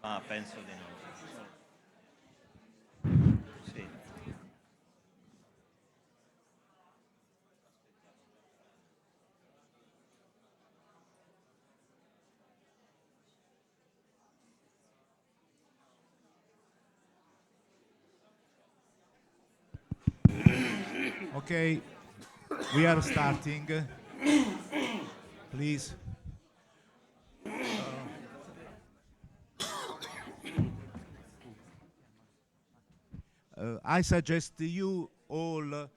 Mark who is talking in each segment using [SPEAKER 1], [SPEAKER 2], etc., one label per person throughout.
[SPEAKER 1] Ah, penso di no. Sì.
[SPEAKER 2] Okay, we are starting. Please. I suggest you all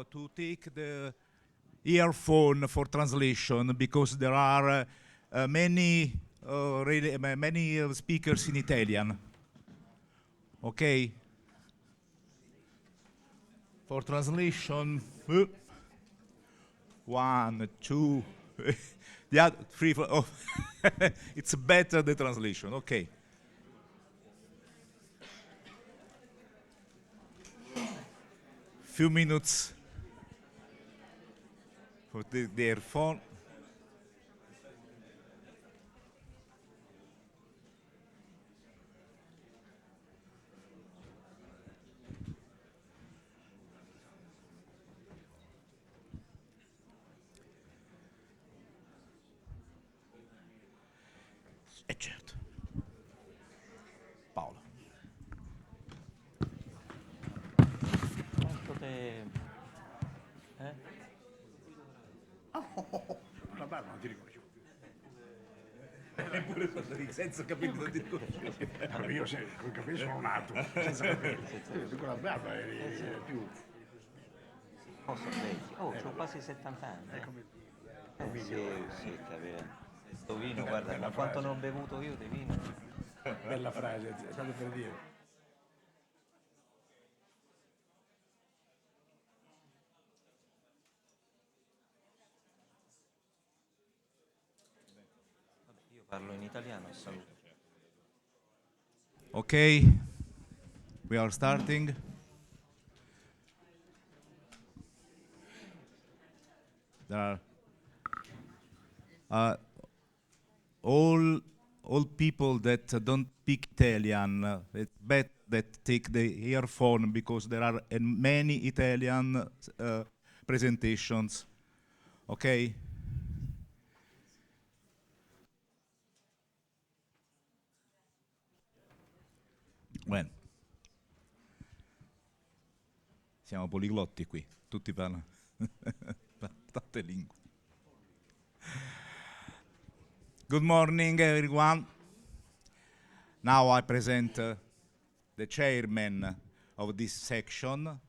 [SPEAKER 2] to take the earphone for translation because there are many speakers in Italian. Okay? For translation, one, two, the other, three, four. Oh, it's better the translation. Okay. Few minutes for the earphone. E certo. Paolo.
[SPEAKER 1] Quanto tempo? Eh?
[SPEAKER 3] La barba non ti riconoscevo più.
[SPEAKER 2] Neppure parlare senza capire non ti riconoscevo.
[SPEAKER 3] Allora io con i capelli sono nato, senza capelli. Tu con la barba eri più...
[SPEAKER 1] Oh, sono vecchi. Oh, ho quasi 70 anni.
[SPEAKER 3] Come
[SPEAKER 1] Sì,
[SPEAKER 3] migliore.
[SPEAKER 1] sì, capito. Sto vino,
[SPEAKER 3] Bella,
[SPEAKER 1] guarda, ma
[SPEAKER 3] bella
[SPEAKER 1] quanto
[SPEAKER 3] frase,
[SPEAKER 1] ne ho bevuto io di vino?
[SPEAKER 3] bella frase, tanto per dire.
[SPEAKER 1] Io parlo in italiano, saluto.
[SPEAKER 2] Okay, we are starting. There are uh, all all people that don't speak Italian. It's better that take the earphone because there are many Italian presentations. Okay. Bueno, siamo poliglotti qui, tutti parlano tante lingue. Good morning, everyone. Now I present the chairman of this section,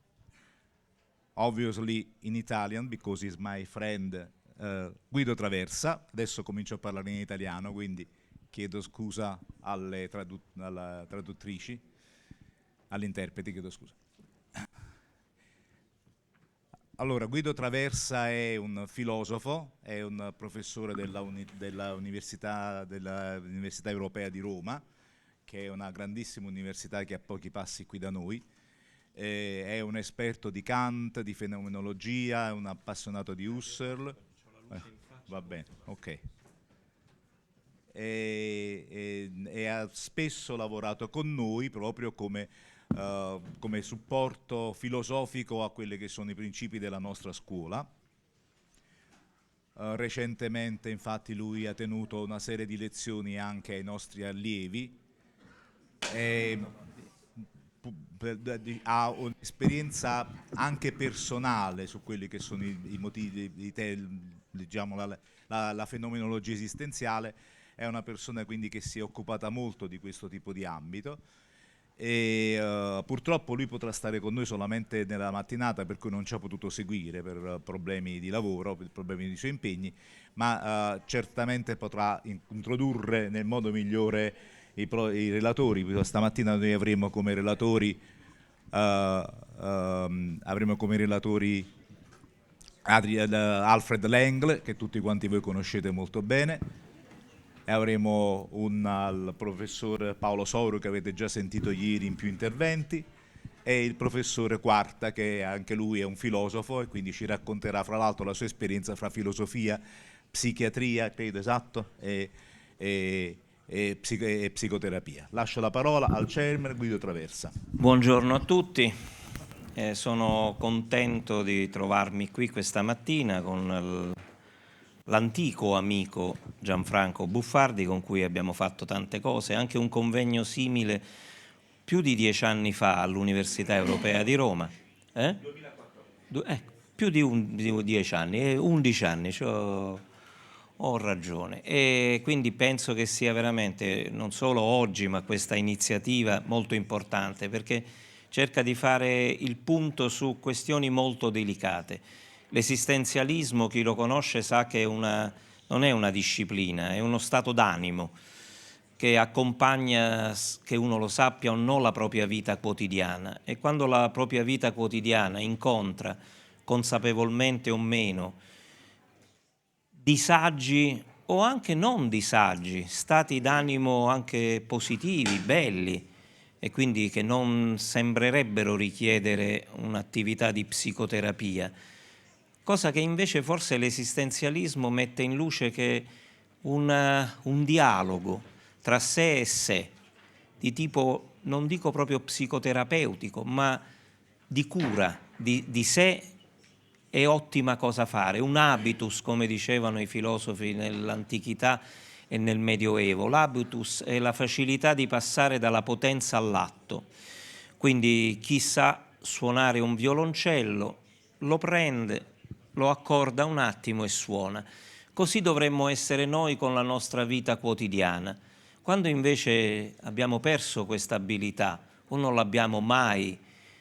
[SPEAKER 2] obviously in Italian because he's my friend Guido Traversa. Adesso comincio a parlare in italiano, quindi chiedo scusa alle traduttrici, agli interpreti, chiedo scusa. Allora, Guido Traversa è un filosofo, è un professore dell'Università Europea di Roma, che è una grandissima università che ha pochi passi qui da noi. È un esperto di Kant, di fenomenologia, è un appassionato di Husserl. Va bene, ok. E ha spesso lavorato con noi proprio come supporto filosofico a quelli che sono i principi della nostra scuola. Recentemente infatti lui ha tenuto una serie di lezioni anche ai nostri allievi e ha un'esperienza anche personale su quelli che sono i motivi, diciamo, la fenomenologia esistenziale. È una persona quindi che si è occupata molto di questo tipo di ambito e purtroppo lui potrà stare con noi solamente nella mattinata per cui non ci ha potuto seguire per problemi di lavoro, per problemi di suoi impegni, ma certamente potrà introdurre nel modo migliore i relatori. Stamattina noi avremo come relatori Alfred Lengle, che tutti quanti voi conoscete molto bene, e avremo il professor Paolo Soro, che avete già sentito ieri in più interventi, e il professore Quarta, che anche lui è un filosofo e quindi ci racconterà fra l'altro la sua esperienza fra filosofia, psichiatria, credo esatto, e psicoterapia. Lascio la parola al chairman Guido Traversa.
[SPEAKER 4] Buongiorno a tutti, sono contento di trovarmi qui questa mattina con l'antico amico Gianfranco Buffardi, con cui abbiamo fatto tante cose, anche un convegno simile più di 10 anni fa all'Università Europea di Roma. 2014. Più di 10 anni, 11 anni, ho ragione. E quindi penso che sia veramente, non solo oggi, ma questa iniziativa molto importante, perché cerca di fare il punto su questioni molto delicate. L'esistenzialismo, chi lo conosce sa che non è una disciplina, è uno stato d'animo che accompagna, che uno lo sappia o no, la propria vita quotidiana. E quando la propria vita quotidiana incontra, consapevolmente o meno, disagi o anche non disagi, stati d'animo anche positivi, belli, e quindi che non sembrerebbero richiedere un'attività di psicoterapia, cosa che invece forse l'esistenzialismo mette in luce, che un dialogo tra sé e sé, di tipo, non dico proprio psicoterapeutico, ma di cura di sé, è ottima cosa fare, un habitus, come dicevano i filosofi nell'antichità e nel Medioevo. L'habitus è la facilità di passare dalla potenza all'atto. Quindi chi sa suonare un violoncello lo prende, lo accorda un attimo e suona. Così dovremmo essere noi con la nostra vita quotidiana. Quando invece abbiamo perso questa abilità o non l'abbiamo mai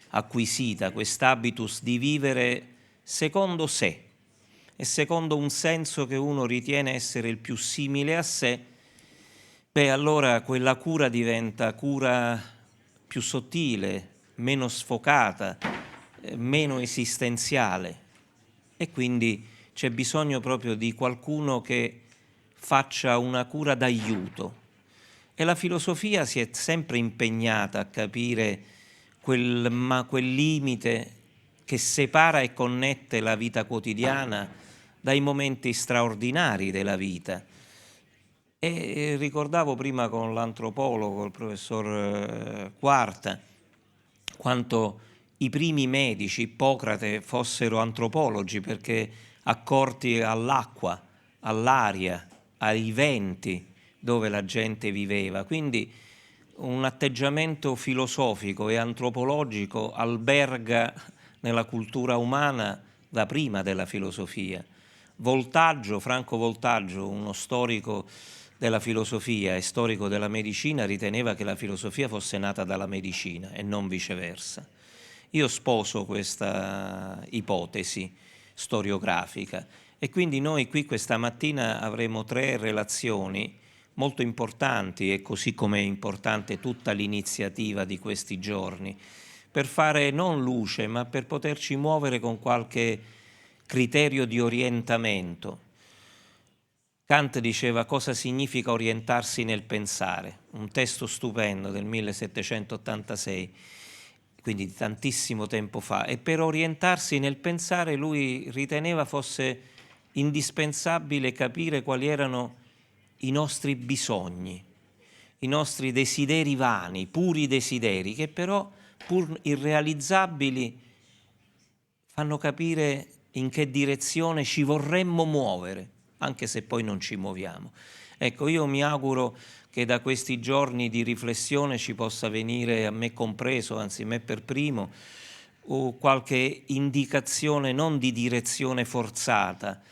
[SPEAKER 4] acquisita, quest'habitus di vivere secondo sé e secondo un senso che uno ritiene essere il più simile a sé, allora quella cura diventa cura più sottile, meno sfocata, meno esistenziale, e quindi c'è bisogno proprio di qualcuno che faccia una cura d'aiuto. E la filosofia si è sempre impegnata a capire quel limite che separa e connette la vita quotidiana dai momenti straordinari della vita. E ricordavo prima con l'antropologo, il professor Quarta, quanto i primi medici, Ippocrate, fossero antropologi, perché accorti all'acqua, all'aria, ai venti dove la gente viveva. Quindi un atteggiamento filosofico e antropologico alberga nella cultura umana da prima della filosofia. Franco Voltaggio, uno storico della filosofia e storico della medicina, riteneva che la filosofia fosse nata dalla medicina e non viceversa. Io sposo questa ipotesi storiografica, e quindi noi qui questa mattina avremo 3 relazioni molto importanti, e così come è importante tutta l'iniziativa di questi giorni, per fare non luce, ma per poterci muovere con qualche criterio di orientamento. Kant diceva cosa significa orientarsi nel pensare, un testo stupendo del 1786, quindi di tantissimo tempo fa, e per orientarsi nel pensare lui riteneva fosse indispensabile capire quali erano i nostri bisogni, i nostri desideri vani, puri desideri, che però, pur irrealizzabili, fanno capire in che direzione ci vorremmo muovere, anche se poi non ci muoviamo. Ecco, io mi auguro che da questi giorni di riflessione ci possa venire, a me compreso, anzi me per primo, qualche indicazione non di direzione forzata,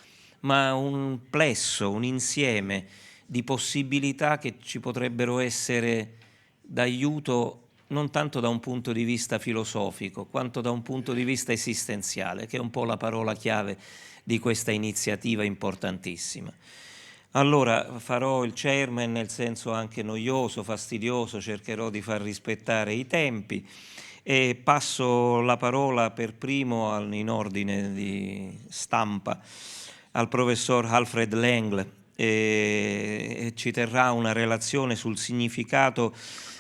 [SPEAKER 4] ma un plesso, un insieme di possibilità che ci potrebbero essere d'aiuto, non tanto da un punto di vista filosofico, quanto da un punto di vista esistenziale, che è un po' la parola chiave di questa iniziativa importantissima. Allora farò il chairman nel senso anche noioso, fastidioso, cercherò di far rispettare i tempi e passo la parola per primo in ordine di stampa al professor Alfred Lengle, e ci terrà una relazione sul significato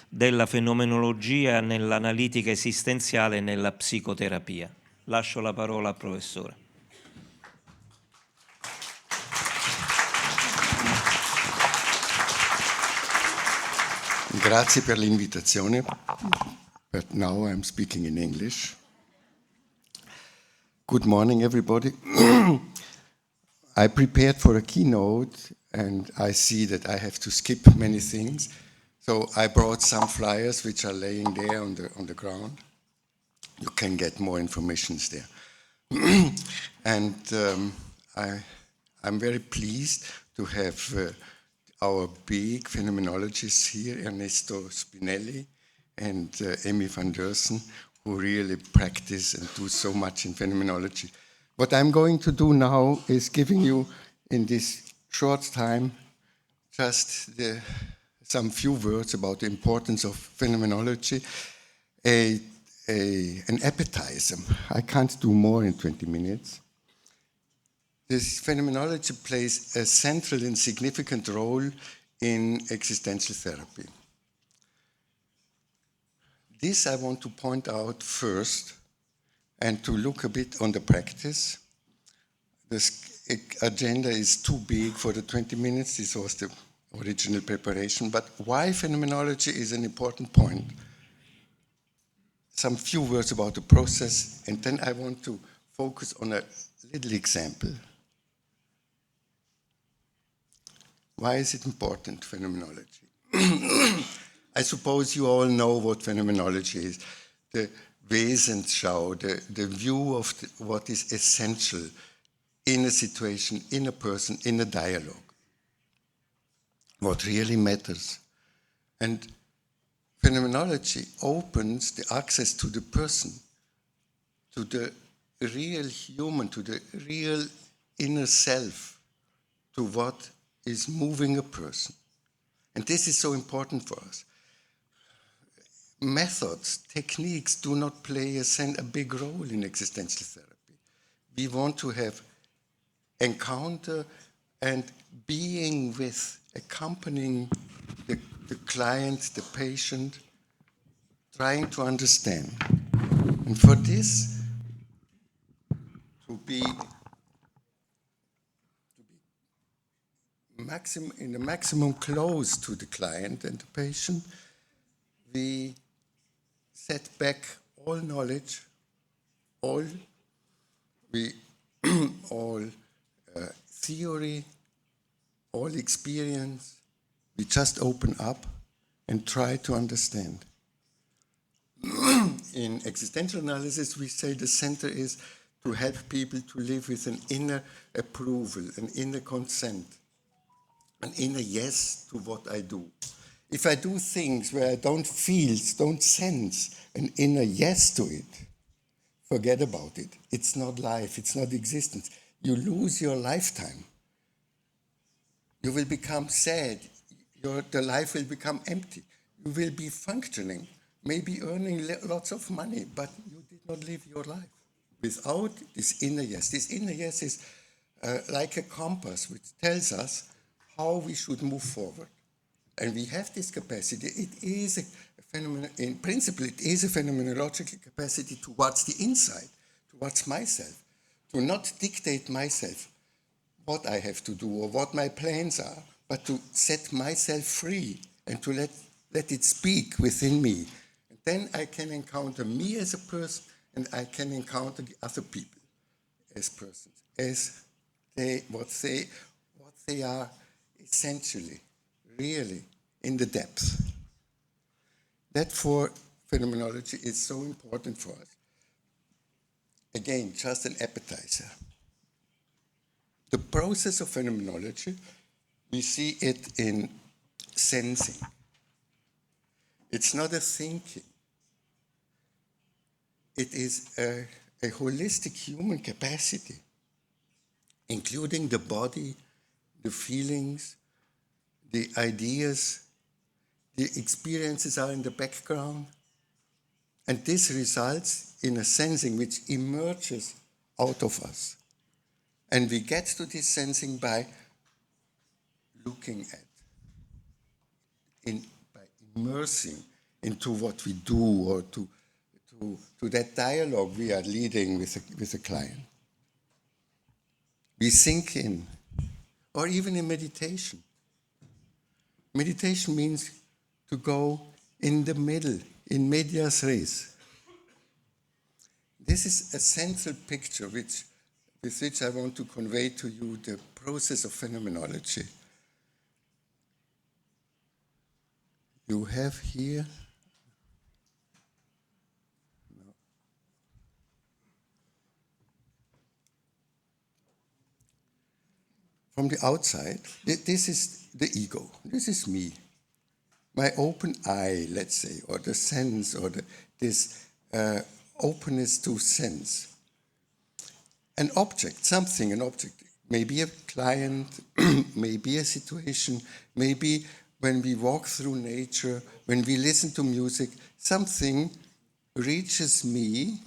[SPEAKER 4] della fenomenologia nell'analitica esistenziale e nella psicoterapia. Lascio la parola al professore.
[SPEAKER 5] Grazie per l'invitazione, but now I'm speaking in English. Good morning, everybody. I prepared for a keynote, and I see that I have to skip many things. So I brought some flyers which are laying there on the ground. You can get more information there. And I'm very pleased to have our big phenomenologists here, Ernesto Spinelli and Amy van Dersen, who really practice and do so much in phenomenology. What I'm going to do now is giving you, in this short time, just some few words about the importance of phenomenology, an appetizer. I can't do more in 20 minutes. This phenomenology plays a central and significant role in existential therapy. This I want to point out first and to look a bit on the practice. This agenda is too big for the 20 minutes. This was the original preparation. But why phenomenology is an important point. Some few words about the process, and then I want to focus on a little example. Why is it important, phenomenology? I suppose you all know what phenomenology is. The Wesensschau, the view of what is essential in a situation, in a person, in a dialogue. What really matters. And phenomenology opens the access to the person, to the real human, to the real inner self, to what is moving a person. And this is so important for us. Methods, techniques do not play a big role in existential therapy. We want to have encounter and being with, accompanying the client, the patient, trying to understand. And for this, to be in the maximum close to the client and the patient, we set back all knowledge, all theory, all experience. We just open up and try to understand. In existential analysis, we say the center is to help people to live with an inner approval, an inner consent, an inner yes to what I do. If I do things where I don't feel, don't sense an inner yes to it, forget about it. It's not life, it's not existence. You lose your lifetime. You will become sad. The life will become empty. You will be functioning, maybe earning lots of money, but you did not live your life without this inner yes. This inner yes is like a compass which tells us how we should move forward. And we have this capacity. It is a phenomenon, in principle, it is a phenomenological capacity towards the inside, towards myself, to not dictate myself what I have to do or what my plans are, but to set myself free and to let it speak within me. And then I can encounter me as a person, and I can encounter the other people as persons, as what they are essentially, really, in the depth. That for phenomenology is so important for us. Again, just an appetizer. The process of phenomenology, we see it in sensing. It's not a thinking. It is a holistic human capacity, including the body, the feelings, the ideas, the experiences are in the background. And this results in a sensing which emerges out of us. And we get to this sensing by looking at, by immersing into what we do or to that dialogue we are leading with a client. We sink in, or even in meditation. Meditation means to go in the middle, in medias res. This is a central picture with which I want to convey to you the process of phenomenology. You have here, from the outside, this is the ego, this is me. My open eye, let's say, or the sense, or this openness to sense. An object, something, an object, maybe a client, maybe a situation, maybe when we walk through nature, when we listen to music, something reaches me.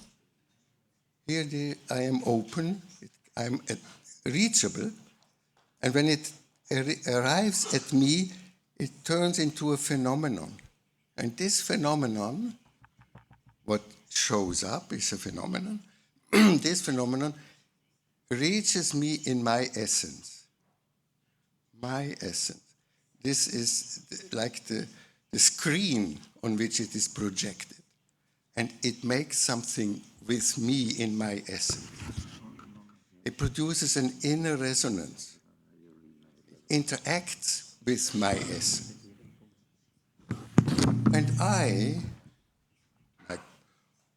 [SPEAKER 5] Here I am open, I'm reachable, and when it arrives at me, it turns into a phenomenon. And this phenomenon, what shows up is a phenomenon. This phenomenon reaches me in my essence. My essence. This is like the screen on which it is projected. And it makes something with me in my essence. It produces an inner resonance. It interacts with my essence. And like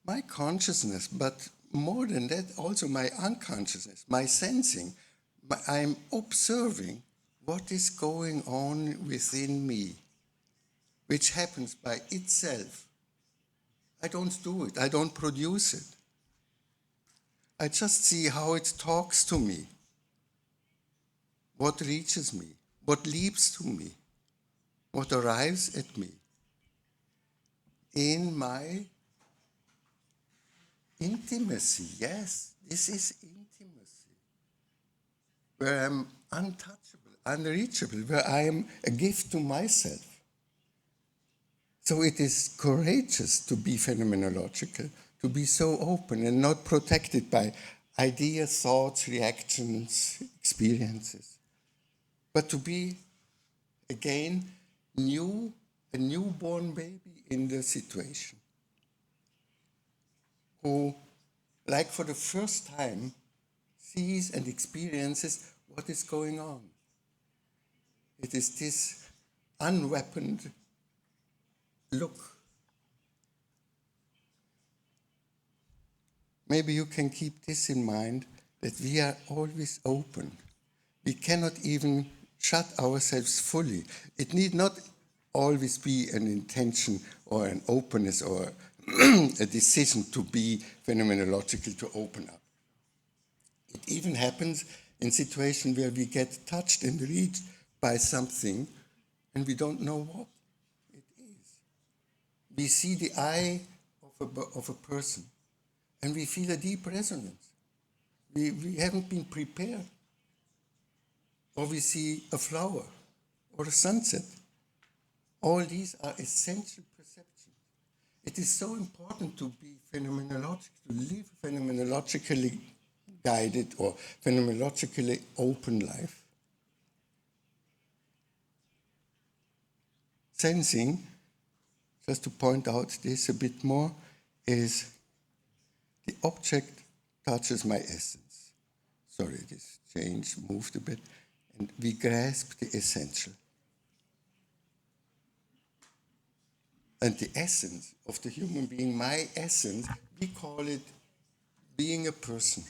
[SPEAKER 5] my consciousness, but more than that, also my unconsciousness, my sensing, I'm observing what is going on within me, which happens by itself. I don't do it, I don't produce it. I just see how it talks to me, what reaches me, what leaps to me, what arrives at me in my intimacy. Yes, this is intimacy, where I'm untouchable, unreachable, where I am a gift to myself. So it is courageous to be phenomenological, to be so open and not protected by ideas, thoughts, reactions, experiences, but to be, again, a newborn baby in the situation, who, like for the first time, sees and experiences what is going on. It is this unweaponed look. Maybe you can keep this in mind, that we are always open. We cannot even shut ourselves fully. It need not always be an intention or an openness or a decision to be phenomenological, to open up. It even happens in situations where we get touched and reached by something and we don't know what it is. We see the eye of a person and we feel a deep resonance. We haven't been prepared. Or we see a flower or a sunset. All these are essential perceptions. It is so important to be phenomenological, to live a phenomenologically guided or phenomenologically open life. Sensing, just to point out this a bit more, is the object touches my essence. Sorry, this change moved a bit. And we grasp the essential. And the essence of the human being, my essence, we call it being a person.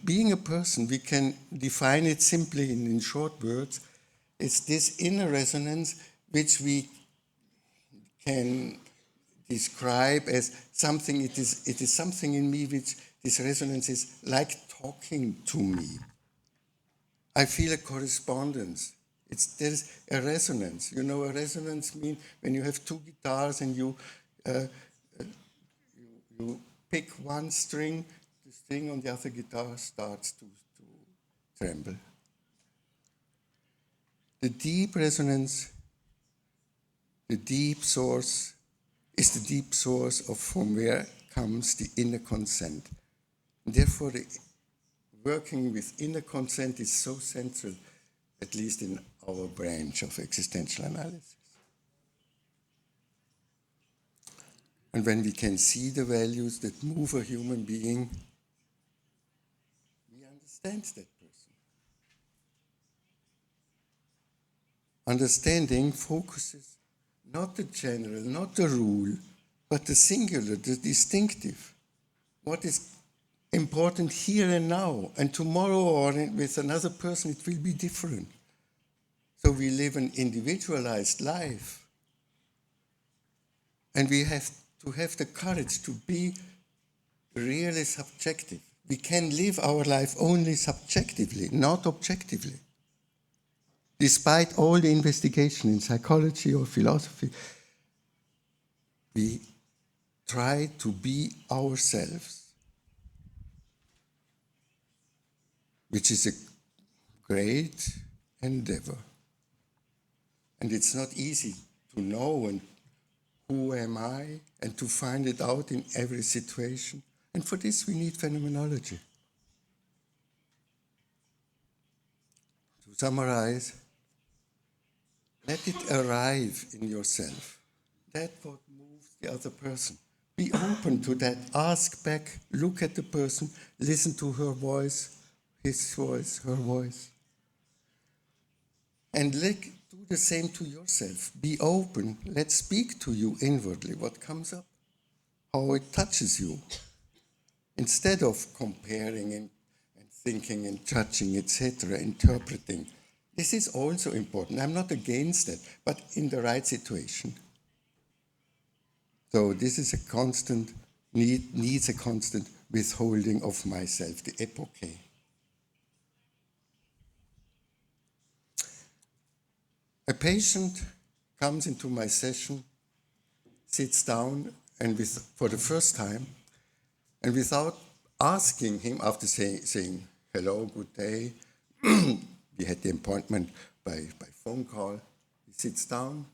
[SPEAKER 5] Being a person, we can define it simply in short words. It's this inner resonance which we can describe as something, it is something in me which this resonance is like talking to me. I feel a correspondence. There's a resonance. You know, a resonance means when you have two guitars and you pick one string, the string on the other guitar starts to tremble. The deep resonance, the deep source, is the deep source of from where comes the inner consent. And therefore, working with inner consent is so central, at least in our branch of existential analysis. And when we can see the values that move a human being, we understand that person. Understanding focuses not the general, not the rule, but the singular, the distinctive. What is important here and now, and tomorrow or with another person it will be different. So we live an individualized life. And we have to have the courage to be really subjective. We can live our life only subjectively, not objectively. Despite all the investigation in psychology or philosophy, we try to be ourselves, which is a great endeavor. And it's not easy to know and who am I, and to find it out in every situation. And for this we need phenomenology. To summarize, let it arrive in yourself. That's what moves the other person. Be open to that. Ask back, look at the person, listen to her voice, his voice, her voice. And do the same to yourself. Be open. Let's speak to you inwardly, what comes up, how it touches you. Instead of comparing and thinking and judging, etc., interpreting. This is also important. I'm not against that, but in the right situation. So this is a constant, needs a constant withholding of myself, the epoche. A patient comes into my session, sits down, and for the first time, and without asking him, after saying hello, good day, we had the appointment by phone call, he sits down,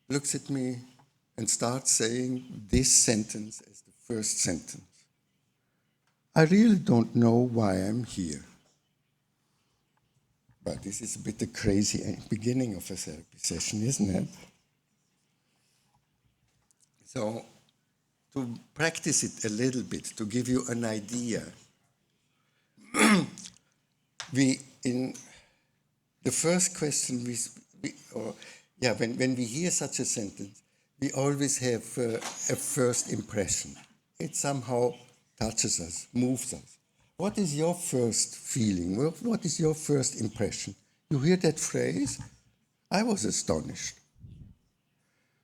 [SPEAKER 5] looks at me, and starts saying this sentence as the first sentence. I really don't know why I'm here. But this is a bit the crazy beginning of a therapy session, isn't it? So, to practice it a little bit, to give you an idea, in the first question, when we hear such a sentence, we always have a first impression. It somehow touches us, moves us. What is your first feeling? What is your first impression? You hear that phrase? I was astonished.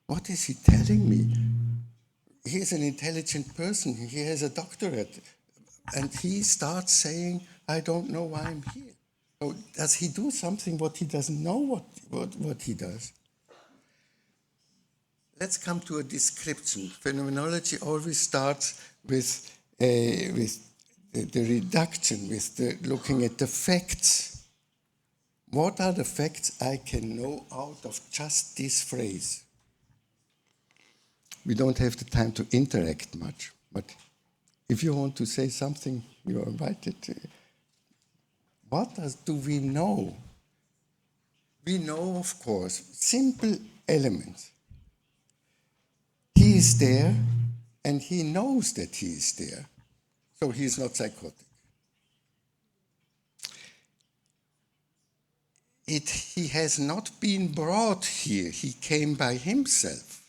[SPEAKER 5] What is he telling me? He's an intelligent person. He has a doctorate. And he starts saying, I don't know why I'm here. So does he do something what he doesn't know what he does? Let's come to a description. Phenomenology always starts with the reduction, with looking at the facts. What are the facts I can know out of just this phrase? We don't have the time to interact much, but if you want to say something, you're invited. What do we know? We know, of course, simple elements. He is there, and he knows that he is there, so he is not psychotic. He has not been brought here. He came by himself.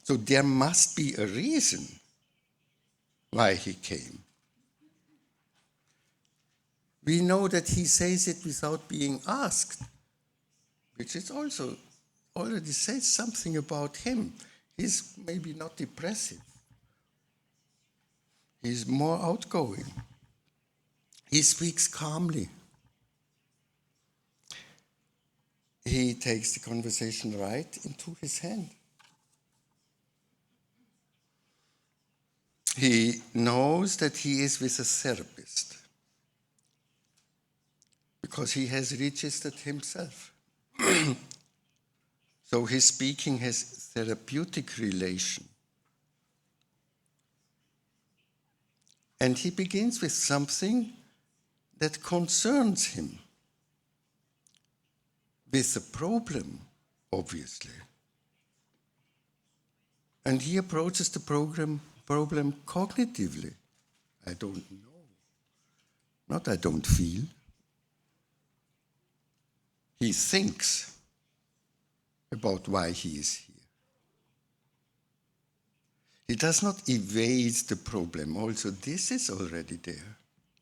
[SPEAKER 5] So there must be a reason why he came. We know that he says it without being asked, which is also already says something about him. He's maybe not depressive. He's more outgoing. He speaks calmly. He takes the conversation right into his hand. He knows that he is with a therapist because he has registered himself. So his speaking has therapeutic relation. And he begins with something that concerns him. with the problem, obviously. And he approaches the problem cognitively. I don't know. Not I don't feel. He thinks about why he is here. He does not evade the problem. Also, this is already there.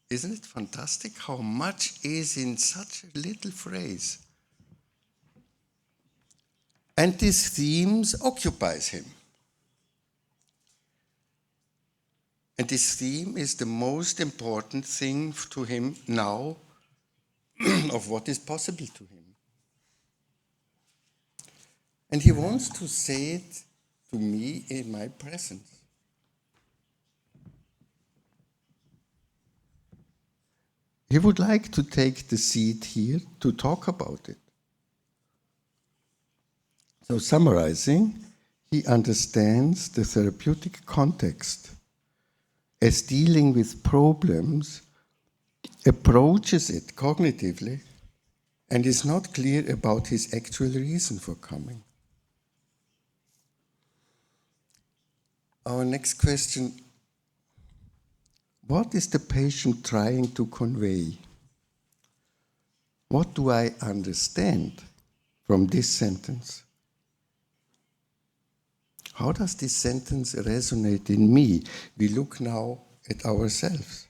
[SPEAKER 5] Isn't it fantastic how much is in such a little phrase? And these themes occupies him. And this theme is the most important thing to him now of what is possible to him. And he wants to say it to me in my presence. He would like to take the seat here to talk about it. So summarizing, he understands the therapeutic context as dealing with problems, approaches it cognitively, and is not clear about his actual reason for coming. Our next question, what is the patient trying to convey? What do I understand from this sentence? How does this sentence resonate in me? We look now at ourselves.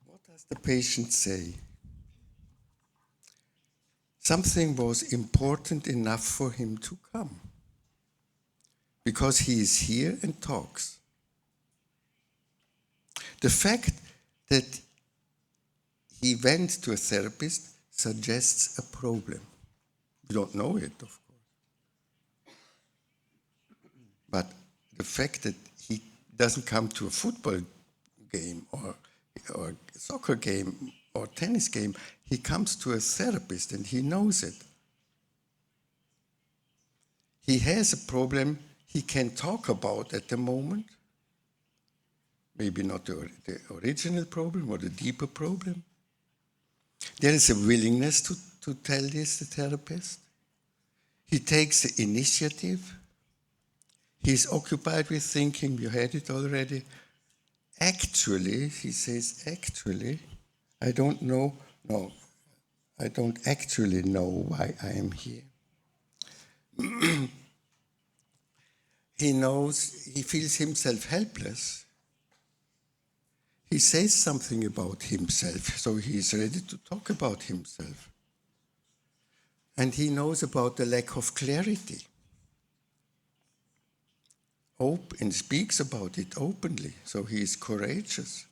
[SPEAKER 5] What does the patient say? Something was important enough for him to come, because he is here and talks. The fact that he went to a therapist suggests a problem. We don't know it, of course. But the fact that he doesn't come to a football game or soccer game or tennis game, he comes to a therapist and he knows it. He has a problem he can talk about at the moment. Maybe not the original problem or the deeper problem. There is a willingness to tell this to the therapist. He takes the initiative. He's occupied with thinking, you had it already. Actually, he says, actually, I don't know, no, I don't actually know why I am here. He knows, he feels himself helpless. He says something about himself, so he is ready to talk about himself. And he knows about the lack of clarity. And speaks about it openly, so he is courageous.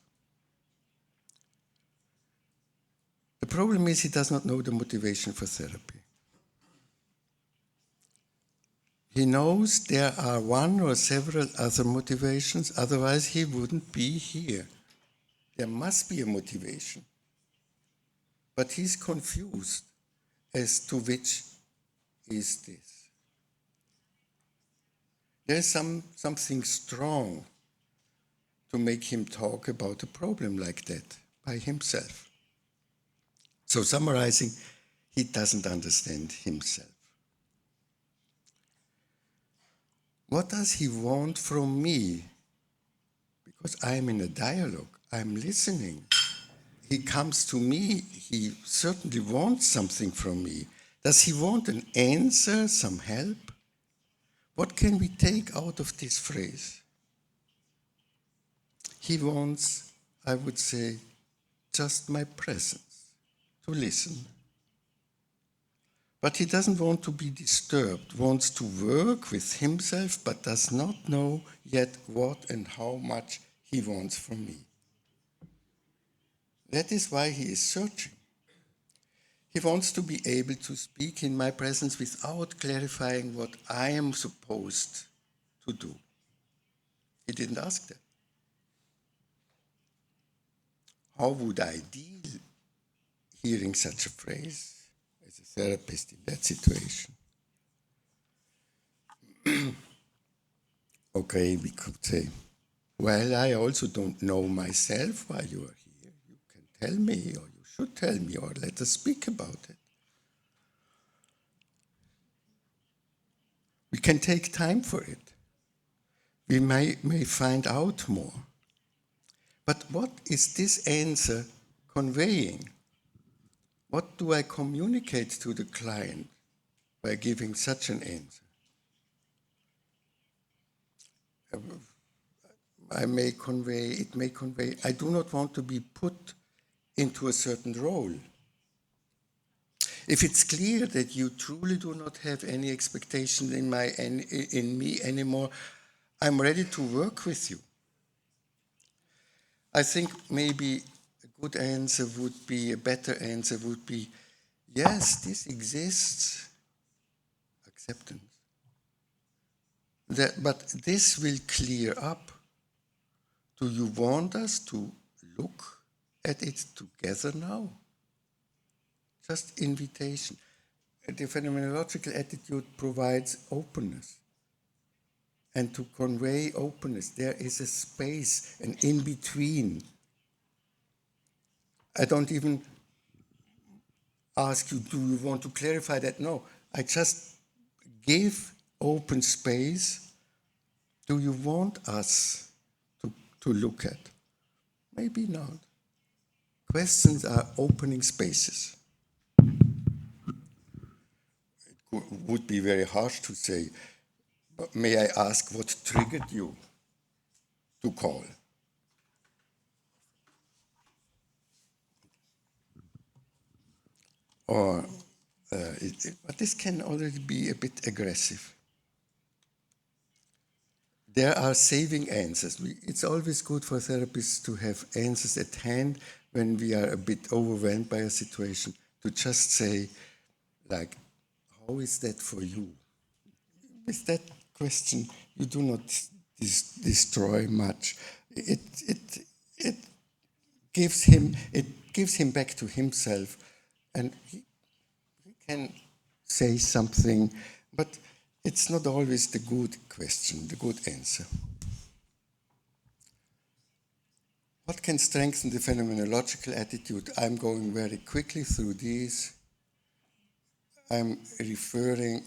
[SPEAKER 5] The problem is he does not know the motivation for therapy. He knows there are one or several other motivations, otherwise he wouldn't be here. There must be a motivation. But he's confused as to which is this. There's something strong to make him talk about a problem like that by himself. So summarizing, he doesn't understand himself. What does he want from me? Because I'm in a dialogue, I'm listening. He comes to me, he certainly wants something from me. Does he want an answer, some help? What can we take out of this phrase? He wants, I would say, just my presence, to listen. But he doesn't want to be disturbed, wants to work with himself, but does not know yet what and how much he wants from me. That is why he is searching. He wants to be able to speak in my presence without clarifying what I am supposed to do. He didn't ask that. How would I deal hearing such a phrase as a therapist in that situation? Okay, we could say, Well, I also don't know myself why you are here. You can tell me, or you should tell me, or let us speak about it. We can take time for it. We may find out more. But what is this answer conveying? What do I communicate to the client by giving such an answer? It may convey, I do not want to be put into a certain role. If it's clear that you truly do not have any expectation in me anymore, I'm ready to work with you. I think maybe a good answer would be, a better answer would be, yes, this exists, acceptance. But this will clear up. Do you want us to look at it together now? Just invitation. The phenomenological attitude provides openness. And to convey openness, there is a space, an in-between. I don't even ask you, do you want to clarify that? No, I just give open space. Do you want us to look at? Maybe not. Questions are opening spaces. It would be very harsh to say, but may I ask what triggered you to call? Or, but this can already be a bit aggressive. There are saving answers. It's always good for therapists to have answers at hand when we are a bit overwhelmed by a situation, to just say, like, how is that for you? With that question, you do not destroy much. It gives him back to himself, and he can say something, but it's not always the good question, the good answer. What can strengthen the phenomenological attitude? I'm going very quickly through these. I'm referring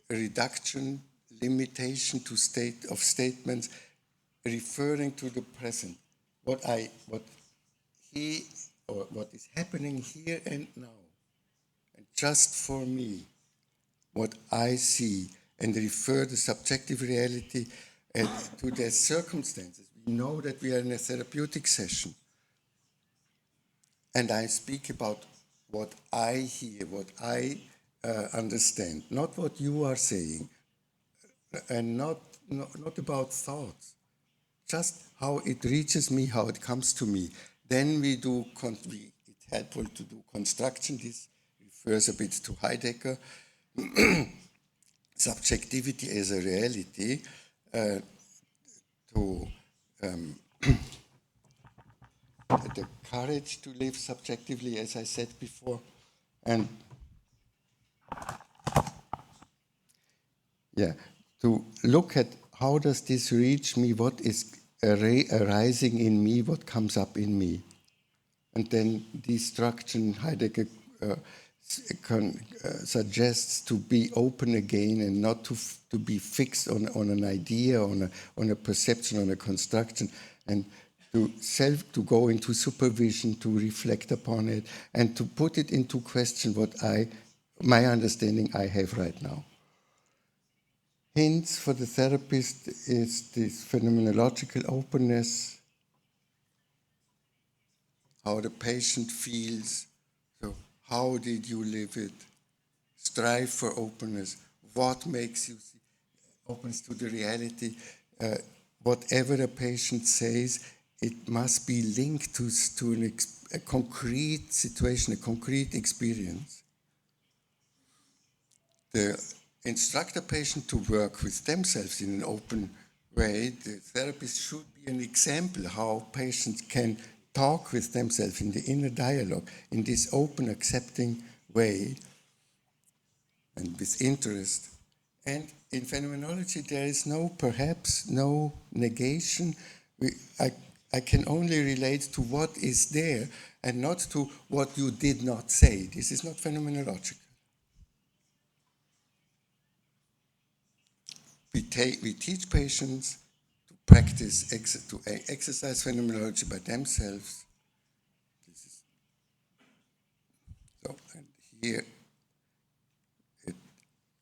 [SPEAKER 5] reduction, limitation to statements, referring to the present. What is happening here and now, and just for me, what I see, and refer the subjective reality to their circumstances. We know that we are in a therapeutic session, and I speak about what I hear, what I understand, not what you are saying, and not about thoughts, just how it reaches me, how it comes to me. Then it's helpful to do construction. This refers a bit to Heidegger. Subjectivity as a reality, to the courage to live subjectively, as I said before, and to look at how does this reach me, what is arising in me, what comes up in me. And then destruction, Heidegger suggests to be open again and not to be fixed on an idea, on a perception, on a construction, and to go into supervision, to reflect upon it, and to put it into question my understanding I have right now. Hints for the therapist is this phenomenological openness, how the patient feels. So how did you live it? Strive for openness. What makes you opens to the reality? Whatever a patient says, it must be linked to a concrete situation, a concrete experience. The instruct the patient to work with themselves in an open way. The therapist should be an example how patients can talk with themselves in the inner dialogue in this open, accepting way and with interest. And in phenomenology, there is perhaps no negation. I can only relate to what is there and not to what you did not say. This is not phenomenological. We teach patients to practice, to exercise phenomenology by themselves. So, and here,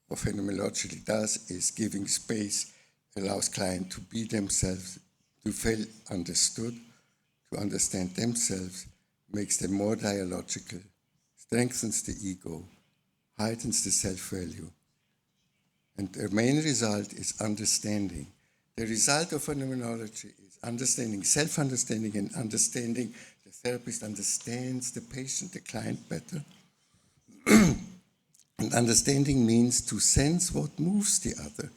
[SPEAKER 5] what phenomenology does is giving space, allows clients to be themselves, to feel understood, to understand themselves, makes them more dialogical, strengthens the ego, heightens the self-value. And the main result is understanding. The result of phenomenology is understanding, self-understanding, and understanding. The therapist understands the patient, the client better. And understanding means to sense what moves the other.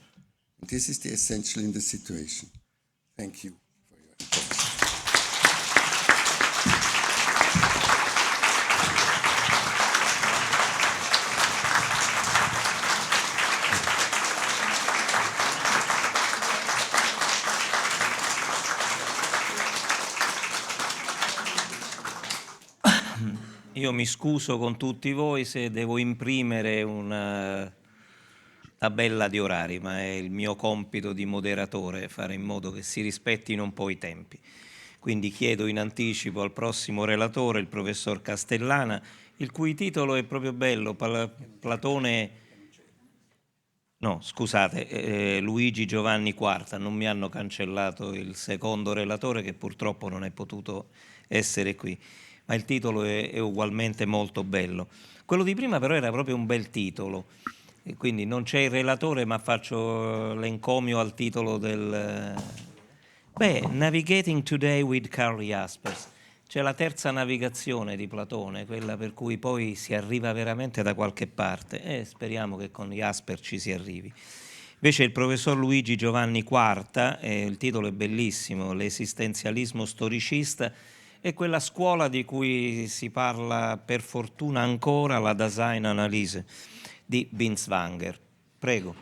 [SPEAKER 5] And this is the essential in the situation. Thank you for your attention.
[SPEAKER 4] Io mi scuso con tutti voi se devo imprimere una tabella di orari, ma è il mio compito di moderatore fare in modo che si rispettino un po' i tempi. Quindi chiedo in anticipo al prossimo relatore, il professor Castellana, il cui titolo è proprio bello, Platone... No, scusate, Luigi Giovanni Quarta, non mi hanno cancellato il secondo relatore che purtroppo non è potuto essere qui, ma il titolo è ugualmente molto bello. Quello di prima però era proprio un bel titolo, e quindi non c'è il relatore ma faccio l'encomio al titolo del... Navigating Today with Karl Jaspers. C'è la terza navigazione di Platone, quella per cui poi si arriva veramente da qualche parte e speriamo che con Jasper ci si arrivi. Invece il professor Luigi Giovanni Quarta, il titolo è bellissimo, l'esistenzialismo storicista, è quella scuola di cui si parla per fortuna ancora, la Daseinanalyse di Binswanger. Prego.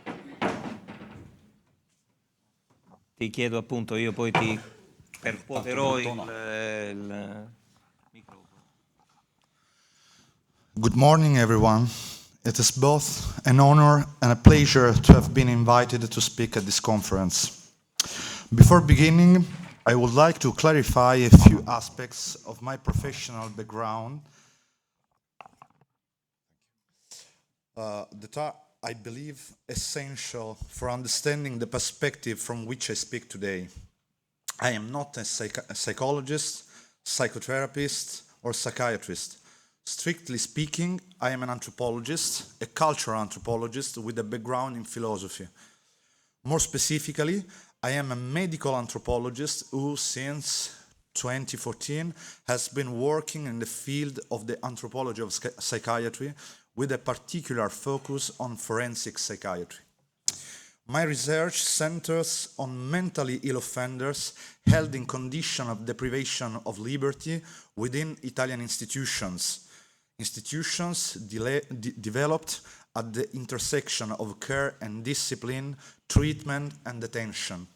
[SPEAKER 4] Ti chiedo appunto, io poi ti percuoterò il microfono.
[SPEAKER 6] Good morning, everyone. It is both an honor and a pleasure to have been invited to speak at this conference. Before beginning, I would like to clarify a few aspects of my professional background that are, I believe, essential for understanding the perspective from which I speak today. I am not a psychologist, psychotherapist, or psychiatrist. Strictly speaking, I am an anthropologist, a cultural anthropologist with a background in philosophy. More specifically, I am a medical anthropologist who, since 2014, has been working in the field of the anthropology of psychiatry with a particular focus on forensic psychiatry. My research centers on mentally ill offenders held in condition of deprivation of liberty within Italian institutions developed at the intersection of care and discipline, treatment and detention.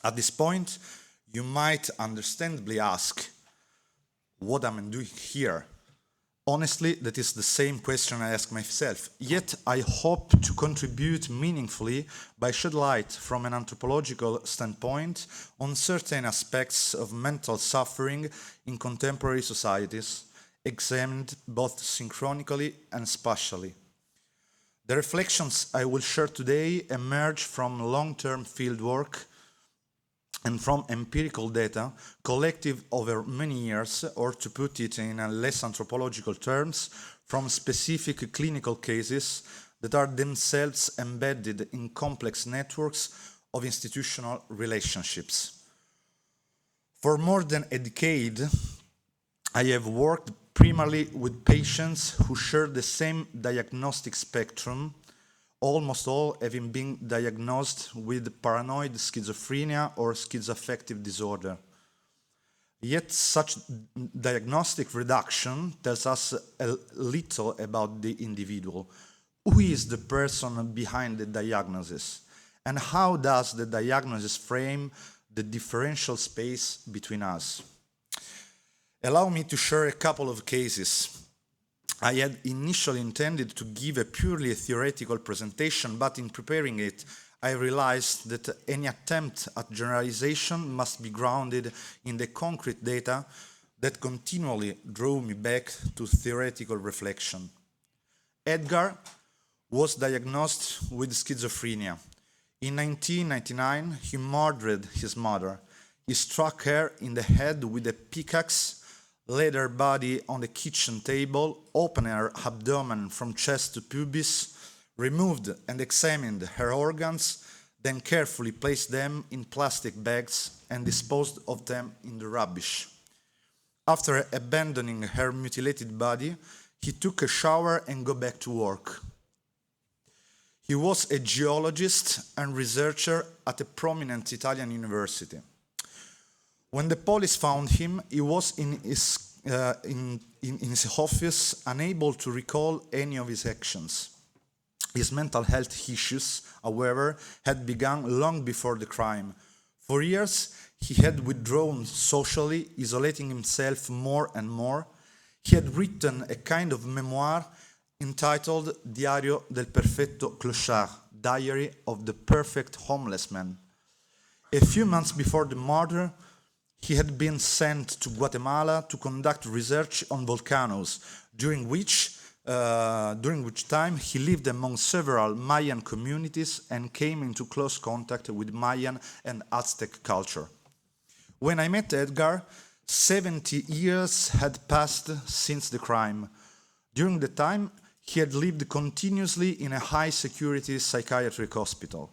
[SPEAKER 6] At this point, you might understandably ask, what am I doing here? Honestly, that is the same question I ask myself, yet I hope to contribute meaningfully by shed light from an anthropological standpoint on certain aspects of mental suffering in contemporary societies, examined both synchronically and spatially. The reflections I will share today emerge from long-term fieldwork and from empirical data collected over many years, or to put it in less anthropological terms, from specific clinical cases that are themselves embedded in complex networks of institutional relationships. For more than a decade, I have worked primarily with patients who share the same diagnostic spectrum, almost all having been diagnosed with paranoid schizophrenia or schizoaffective disorder. Yet such diagnostic reduction tells us a little about the individual. who is the person behind the diagnosis, and how does the diagnosis frame the differential space between us. Allow me to share a couple of cases. I had initially intended to give a purely theoretical presentation, but in preparing it, I realized that any attempt at generalization must be grounded in the concrete data that continually drove me back to theoretical reflection. Edgar was diagnosed with schizophrenia. In 1999, he murdered his mother. He struck her in the head with a pickaxe, laid her body on the kitchen table, opened her abdomen from chest to pubis, removed and examined her organs, then carefully placed them in plastic bags and disposed of them in the rubbish. After abandoning her mutilated body, he took a shower and got back to work. He was a geologist and researcher at a prominent Italian university. When the police found him, he was in his office, unable to recall any of his actions. His mental health issues, however, had begun long before the crime. For years, he had withdrawn socially, isolating himself more and more. He had written a kind of memoir entitled Diario del Perfetto Clochard, Diary of the Perfect Homeless Man. A few months before the murder, he had been sent to Guatemala to conduct research on volcanoes, during which time he lived among several Mayan communities and came into close contact with Mayan and Aztec culture. When I met Edgar, 70 years had passed since the crime. During the time, he had lived continuously in a high-security psychiatric hospital.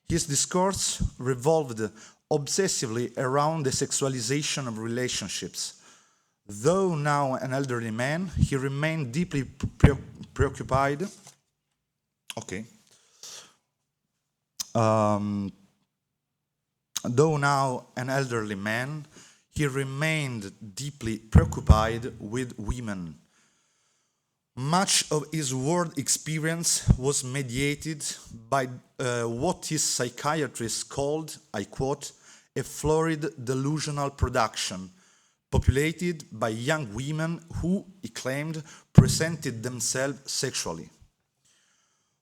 [SPEAKER 6] His discourse revolved obsessively around the sexualization of relationships. Though now an elderly man, he remained deeply preoccupied. Though now an elderly man, he remained deeply preoccupied with women. Much of his world experience was mediated by what his psychiatrist called, I quote, a florid delusional production, populated by young women who, he claimed, presented themselves sexually.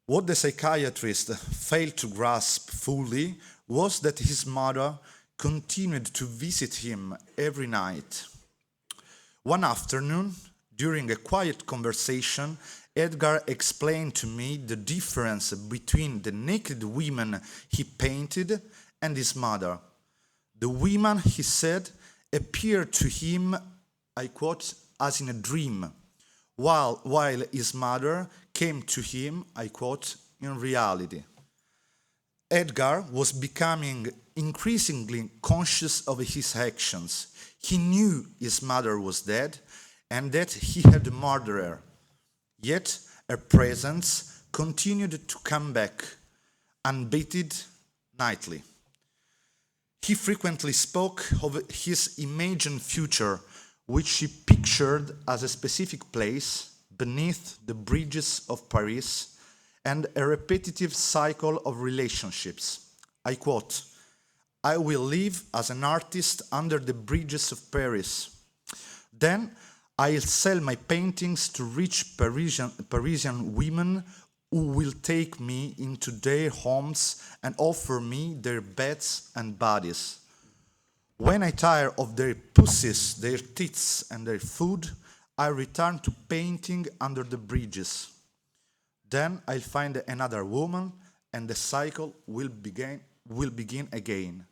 [SPEAKER 6] What the psychiatrist failed to grasp fully was that his mother continued to visit him every night. One afternoon, during a quiet conversation, Edgar explained to me the difference between the naked women he painted and his mother. The women, he said, appeared to him, I quote, as in a dream, while his mother came to him, I quote, in reality. Edgar was becoming increasingly conscious of his actions. He knew his mother was dead and that he had murdered her. Yet her presence continued to come back, unabated, nightly. He frequently spoke of his imagined future, which he pictured as a specific place beneath the bridges of Paris and a repetitive cycle of relationships. I quote, "I will live as an artist under the bridges of Paris. Then I'll sell my paintings to rich Parisian women who will take me into their homes and offer me their beds and bodies. When I tire of their pussies, their tits, and their food, I return to painting under the bridges. Then I'll find another woman, and the cycle will begin again.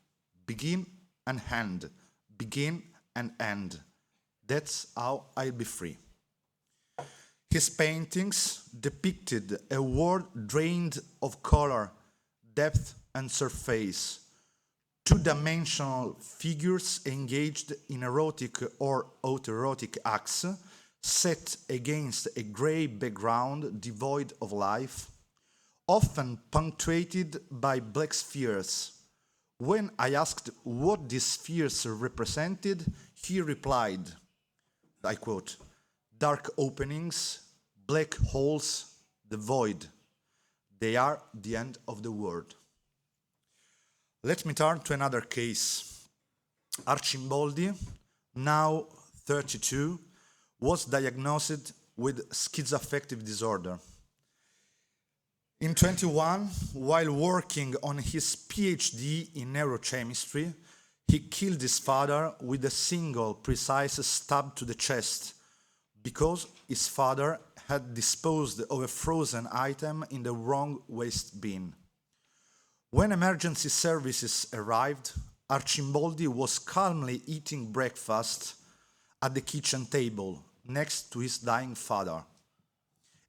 [SPEAKER 6] Begin and end. Begin and end. That's how I'll be free." His paintings depicted a world drained of color, depth, and surface. Two-dimensional figures engaged in erotic or autoerotic acts, set against a gray background devoid of life, often punctuated by black spheres. When I asked what these spheres represented, he replied, I quote, "Dark openings, black holes, the void," They are the end of the world. Let me turn to another case. Arcimboldi, now 32, was diagnosed with schizoaffective disorder. In 21, while working on his PhD in neurochemistry, he killed his father with a single precise stab to the chest because his father had disposed of a frozen item in the wrong waste bin. When emergency services arrived, Arcimboldi was calmly eating breakfast at the kitchen table next to his dying father.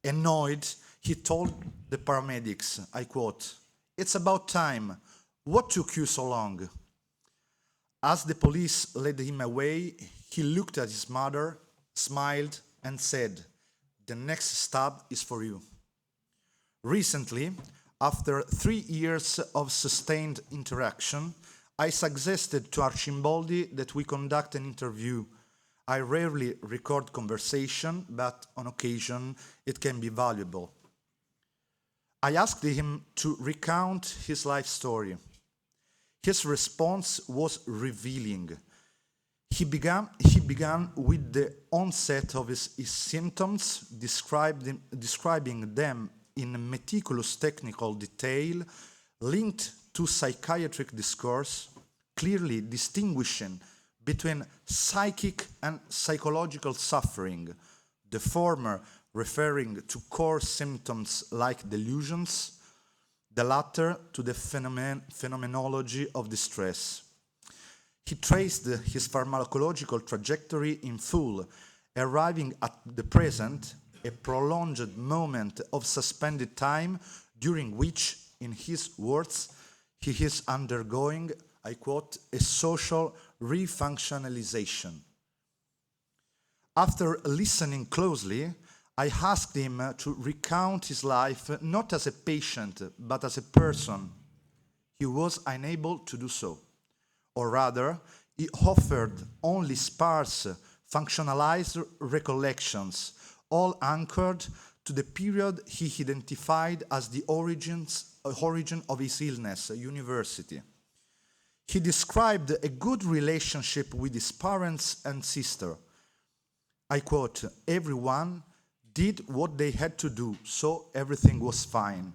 [SPEAKER 6] Annoyed, he told the paramedics, I quote, "It's about time. What took you so long?" As the police led him away, he looked at his mother, smiled, and said, "The next stab is for you." Recently, after 3 years of sustained interaction, I suggested to Arcimboldi that we conduct an interview. I rarely record conversation, but on occasion it can be valuable. I asked him to recount his life story. His response was revealing. He began with the onset of his symptoms, describing them in meticulous technical detail, linked to psychiatric discourse, clearly distinguishing between psychic and psychological suffering, the former referring to core symptoms like delusions, the latter to the phenomenology of distress. He traced his pharmacological trajectory in full, arriving at the present, a prolonged moment of suspended time during which, in his words, he is undergoing, I quote, a social refunctionalization. After listening closely, I asked him to recount his life not as a patient, but as a person. He was unable to do so. Or rather, he offered only sparse, functionalized recollections, all anchored to the period he identified as the origin of his illness, university. He described a good relationship with his parents and sister. I quote, "Everyone did what they had to do, so everything was fine."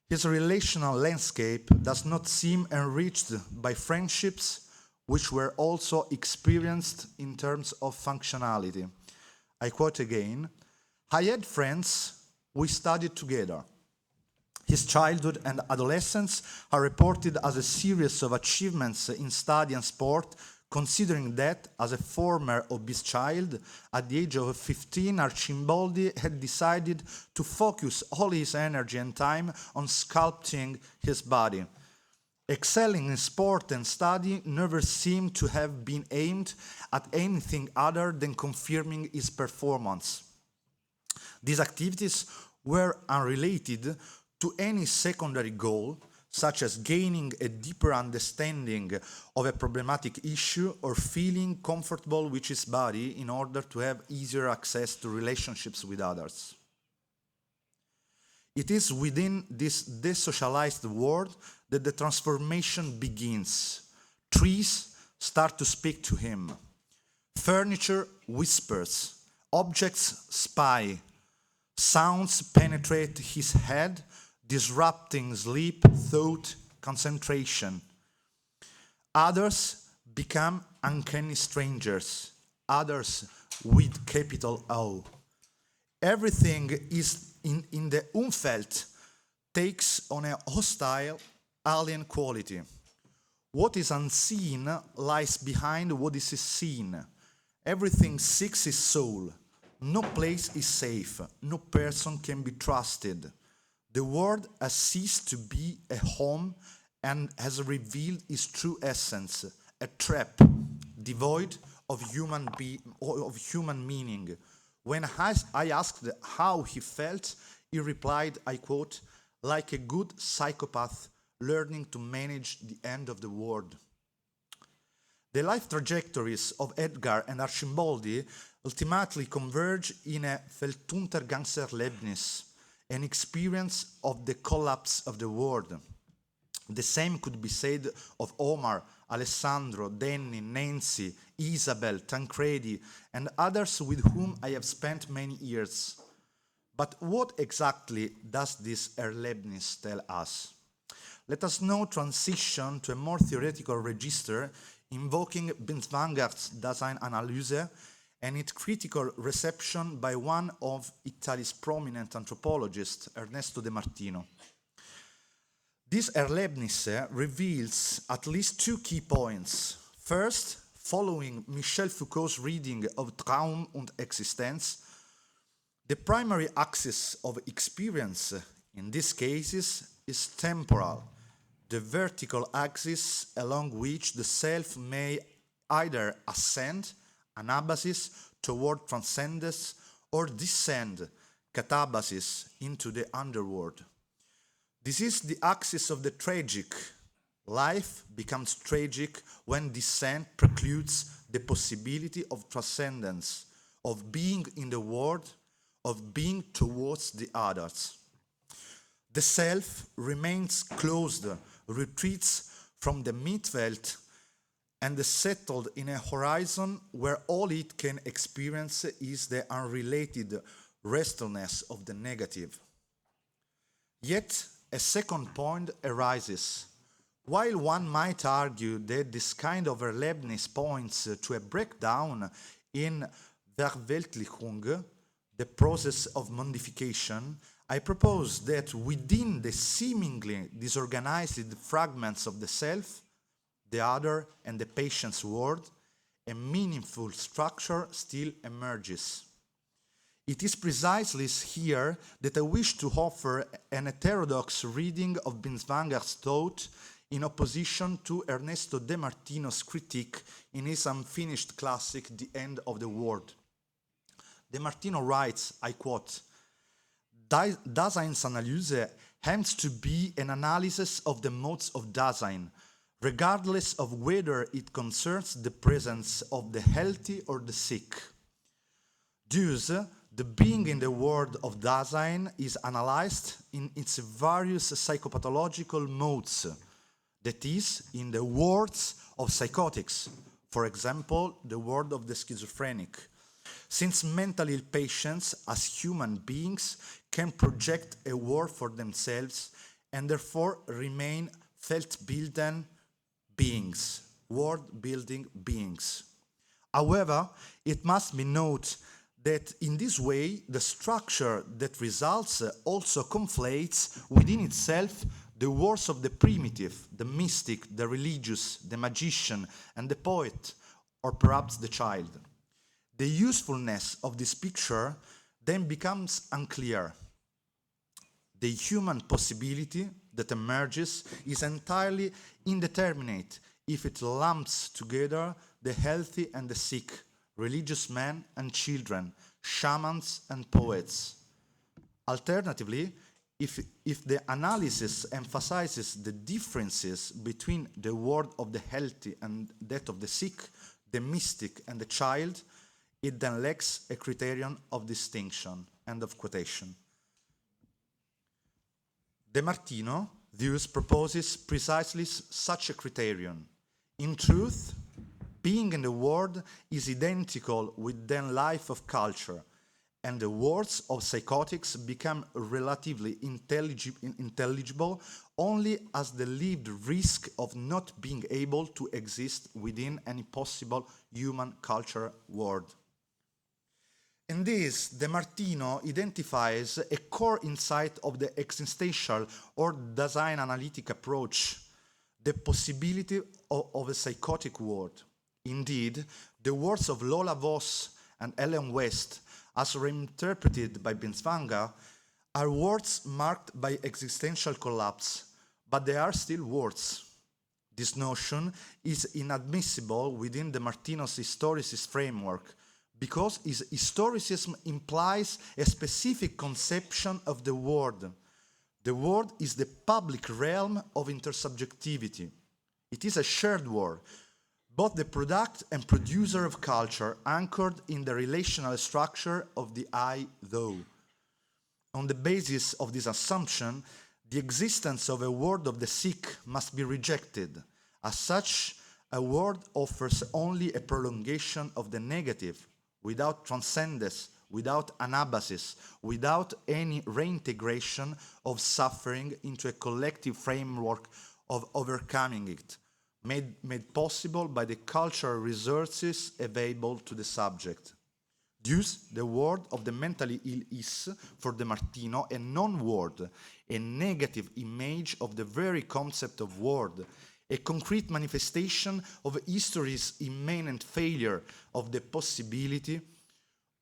[SPEAKER 6] His relational landscape does not seem enriched by friendships which were also experienced in terms of functionality. I quote again, "I had friends, we studied together." His childhood and adolescence are reported as a series of achievements in study and sport, considering that, as a former obese child, at the age of 15, Arcimboldi had decided to focus all his energy and time on sculpting his body. Excelling in sport and study never seemed to have been aimed at anything other than confirming his performance. These activities were unrelated to any secondary goal, such as gaining a deeper understanding of a problematic issue or feeling comfortable with his body in order to have easier access to relationships with others. It is within this desocialized world that the transformation begins. Trees start to speak to him. Furniture whispers. Objects spy. Sounds penetrate his head, disrupting sleep, thought, concentration. Others become uncanny strangers, others with capital O. Everything is in the unfelt takes on a hostile, alien quality. What is unseen lies behind what is seen. Everything seeks his soul. No place is safe. No person can be trusted. The world has ceased to be a home and has revealed its true essence, a trap devoid of human meaning. When I asked how he felt, he replied, I quote, "like a good psychopath learning to manage the end of the world." The life trajectories of Edgar and Arcimboldi ultimately converge in a Feltuntergangserlebnis, an experience of the collapse of the world. The same could be said of Omar, Alessandro, Danny, Nancy, Isabel, Tancredi, and others with whom I have spent many years. But what exactly does this Erlebnis tell us? Let us now transition to a more theoretical register invoking Binswanger's Daseinanalyse and its critical reception by one of Italy's prominent anthropologists, Ernesto De Martino. This Erlebnisse reveals at least two key points. First, following Michel Foucault's reading of Traum und Existenz, the primary axis of experience in these cases is temporal, the vertical axis along which the self may either ascend, anabasis, toward transcendence, or descend, katabasis, into the underworld. This is the axis of the tragic. Life becomes tragic when descent precludes the possibility of transcendence, of being in the world, of being towards the others. The self remains closed, retreats from the Mitwelt, and is settled in a horizon where all it can experience is the unrelated restlessness of the negative. Yet, a second point arises. While one might argue that this kind of Erlebnis points to a breakdown in Verweltlichung, the process of modification, I propose that within the seemingly disorganized fragments of the self, the other, and the patient's world, a meaningful structure still emerges. It is precisely here that I wish to offer an heterodox reading of Binswanger's thought in opposition to Ernesto De Martino's critique in his unfinished classic, The End of the World. De Martino writes, I quote, Daseinsanalyse aims to be an analysis of the modes of Dasein, regardless of whether it concerns the presence of the healthy or the sick. Thus, the being in the world of Dasein is analyzed in its various psychopathological modes, that is, in the worlds of psychotics, for example, the world of the schizophrenic, since mentally ill patients, as human beings, can project a world for themselves and therefore remain felt-building beings, world-building beings. However, it must be noted that in this way, the structure that results also conflates within itself the worlds of the primitive, the mystic, the religious, the magician, and the poet, or perhaps the child. The usefulness of this picture then becomes unclear. The human possibility that emerges is entirely indeterminate if it lumps together the healthy and the sick, religious men and children, shamans and poets. Alternatively, if the analysis emphasizes the differences between the world of the healthy and that of the sick, the mystic and the child, it then lacks a criterion of distinction. End of quotation. De Martino thus proposes precisely such a criterion. In truth, being in the world is identical with the life of culture, and the words of psychotics become relatively intelligible only as the lived risk of not being able to exist within any possible human culture world. In this, De Martino identifies a core insight of the existential or Dasein analytic approach, the possibility of a psychotic world. Indeed, the words of Lola Voss and Ellen West, as reinterpreted by Binswanger, are words marked by existential collapse, but they are still words. This notion is inadmissible within De Martino's historicist framework, because his historicism implies a specific conception of the world. The world is the public realm of intersubjectivity. It is a shared world, both the product and producer of culture, anchored in the relational structure of the I-thou. On the basis of this assumption, the existence of a world of the sick must be rejected. As such, a world offers only a prolongation of the negative, without transcendence, without anabasis, without any reintegration of suffering into a collective framework of overcoming it, made possible by the cultural resources available to the subject. Thus, the world of the mentally ill is, for De Martino, a non-word, a negative image of the very concept of word, a concrete manifestation of history's immanent failure of the possibility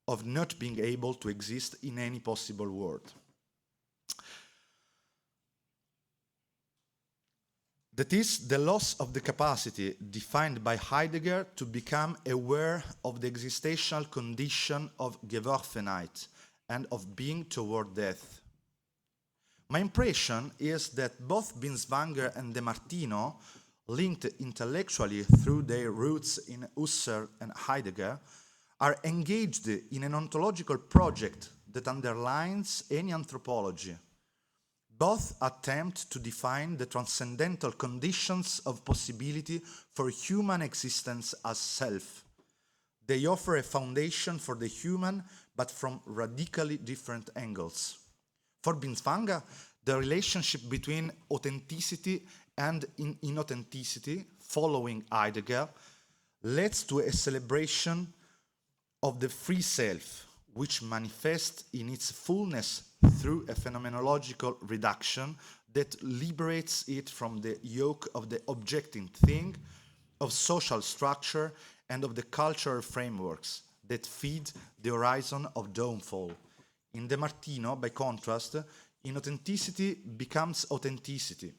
[SPEAKER 6] of not being able to exist in any possible world. That is the loss of the capacity defined by Heidegger to become aware of the existential condition of Geworfenheit and of being toward death. My impression is that both Binswanger and De Martino, linked intellectually through their roots in Husserl and Heidegger, are engaged in an ontological project that underlines any anthropology. Both attempt to define the transcendental conditions of possibility for human existence as self. They offer a foundation for the human, but from radically different angles. For Binswanger, the relationship between authenticity and inauthenticity, following Heidegger, leads to a celebration of the free self, which manifests in its fullness through a phenomenological reduction that liberates it from the yoke of the objecting thing, of social structure, and of the cultural frameworks that feed the horizon of downfall. In De Martino, by contrast, inauthenticity becomes authenticity.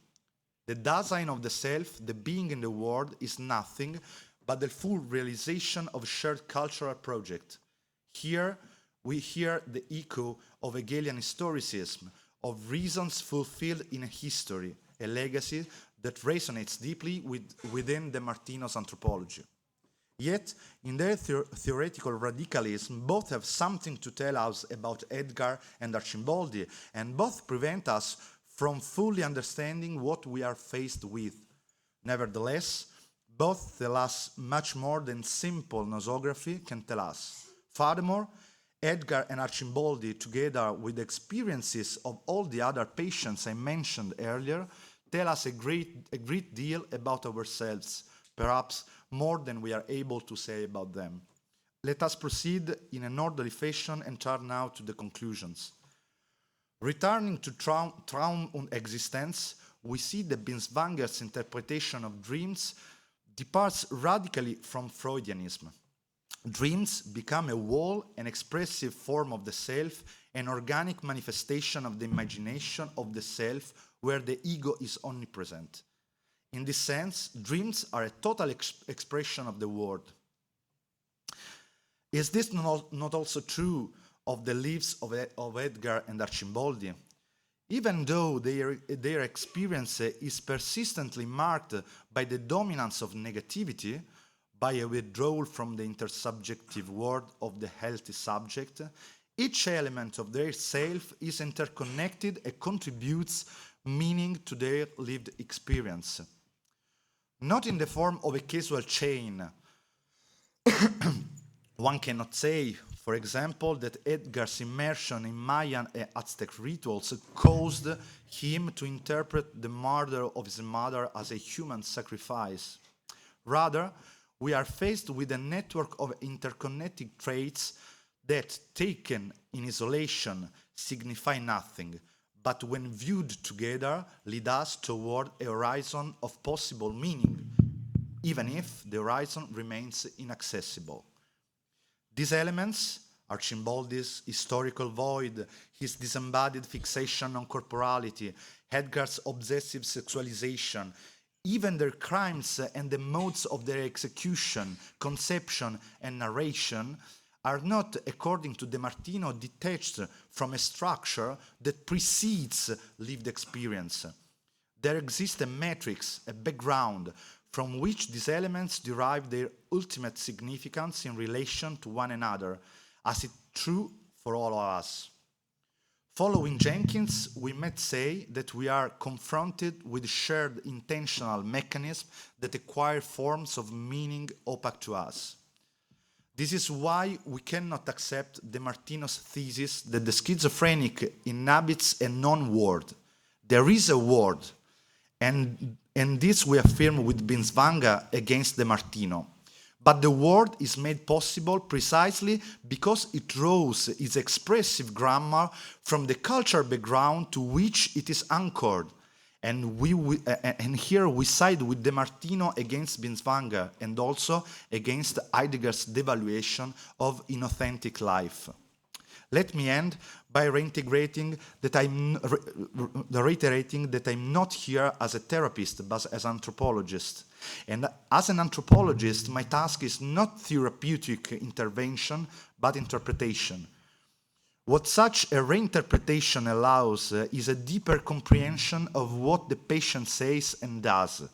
[SPEAKER 6] The Dasein of the self, the being in the world, is nothing but the full realization of a shared cultural project. Here, we hear the echo of Hegelian historicism, of reasons fulfilled in a history, a legacy that resonates deeply within De Martino's anthropology. Yet, in their theoretical radicalism, both have something to tell us about Edgar and Arcimboldi, and both prevent us from fully understanding what we are faced with. Nevertheless, both tell us much more than simple nosography can tell us. Furthermore, Edgar and Arcimboldi, together with the experiences of all the other patients I mentioned earlier, tell us a great deal about ourselves, perhaps more than we are able to say about them. Let us proceed in an orderly fashion and turn now to the conclusions. Returning to Traum und Existenz, we see that Binswanger's interpretation of dreams departs radically from Freudianism. Dreams become a whole and expressive form of the self, an organic manifestation of the imagination of the self where the ego is omnipresent. In this sense, dreams are a total expression of the world. Is this not also true of the lives of Edgar and Arcimboldi? Even though their experience is persistently marked by the dominance of negativity, by a withdrawal from the intersubjective world of the healthy subject, each element of their self is interconnected and contributes meaning to their lived experience. Not in the form of a causal chain. One cannot say, for example, that Edgar's immersion in Mayan and Aztec rituals caused him to interpret the murder of his mother as a human sacrifice. Rather, we are faced with a network of interconnected traits that, taken in isolation, signify nothing, but when viewed together, lead us toward a horizon of possible meaning, even if the horizon remains inaccessible. These elements, Arcimboldi's historical void, his disembodied fixation on corporality, Edgar's obsessive sexualization, even their crimes and the modes of their execution, conception, and narration, are not, according to De Martino, detached from a structure that precedes lived experience. There exists a matrix, a background, from which these elements derive their ultimate significance in relation to one another, as is true for all of us. Following Jenkins, we might say that we are confronted with shared intentional mechanisms that acquire forms of meaning opaque to us. This is why we cannot accept De Martino's thesis that the schizophrenic inhabits a non-word. There is a word, and this we affirm with Binswanger against De Martino. But the word is made possible precisely because it draws its expressive grammar from the cultural background to which it is anchored. And here we side with De Martino against Binswanger and also against Heidegger's devaluation of inauthentic life. Let me end by reiterating that I'm not here as a therapist, but as an anthropologist. And as an anthropologist, my task is not therapeutic intervention, but interpretation. What such a reinterpretation allows is a deeper comprehension of what the patient says and does,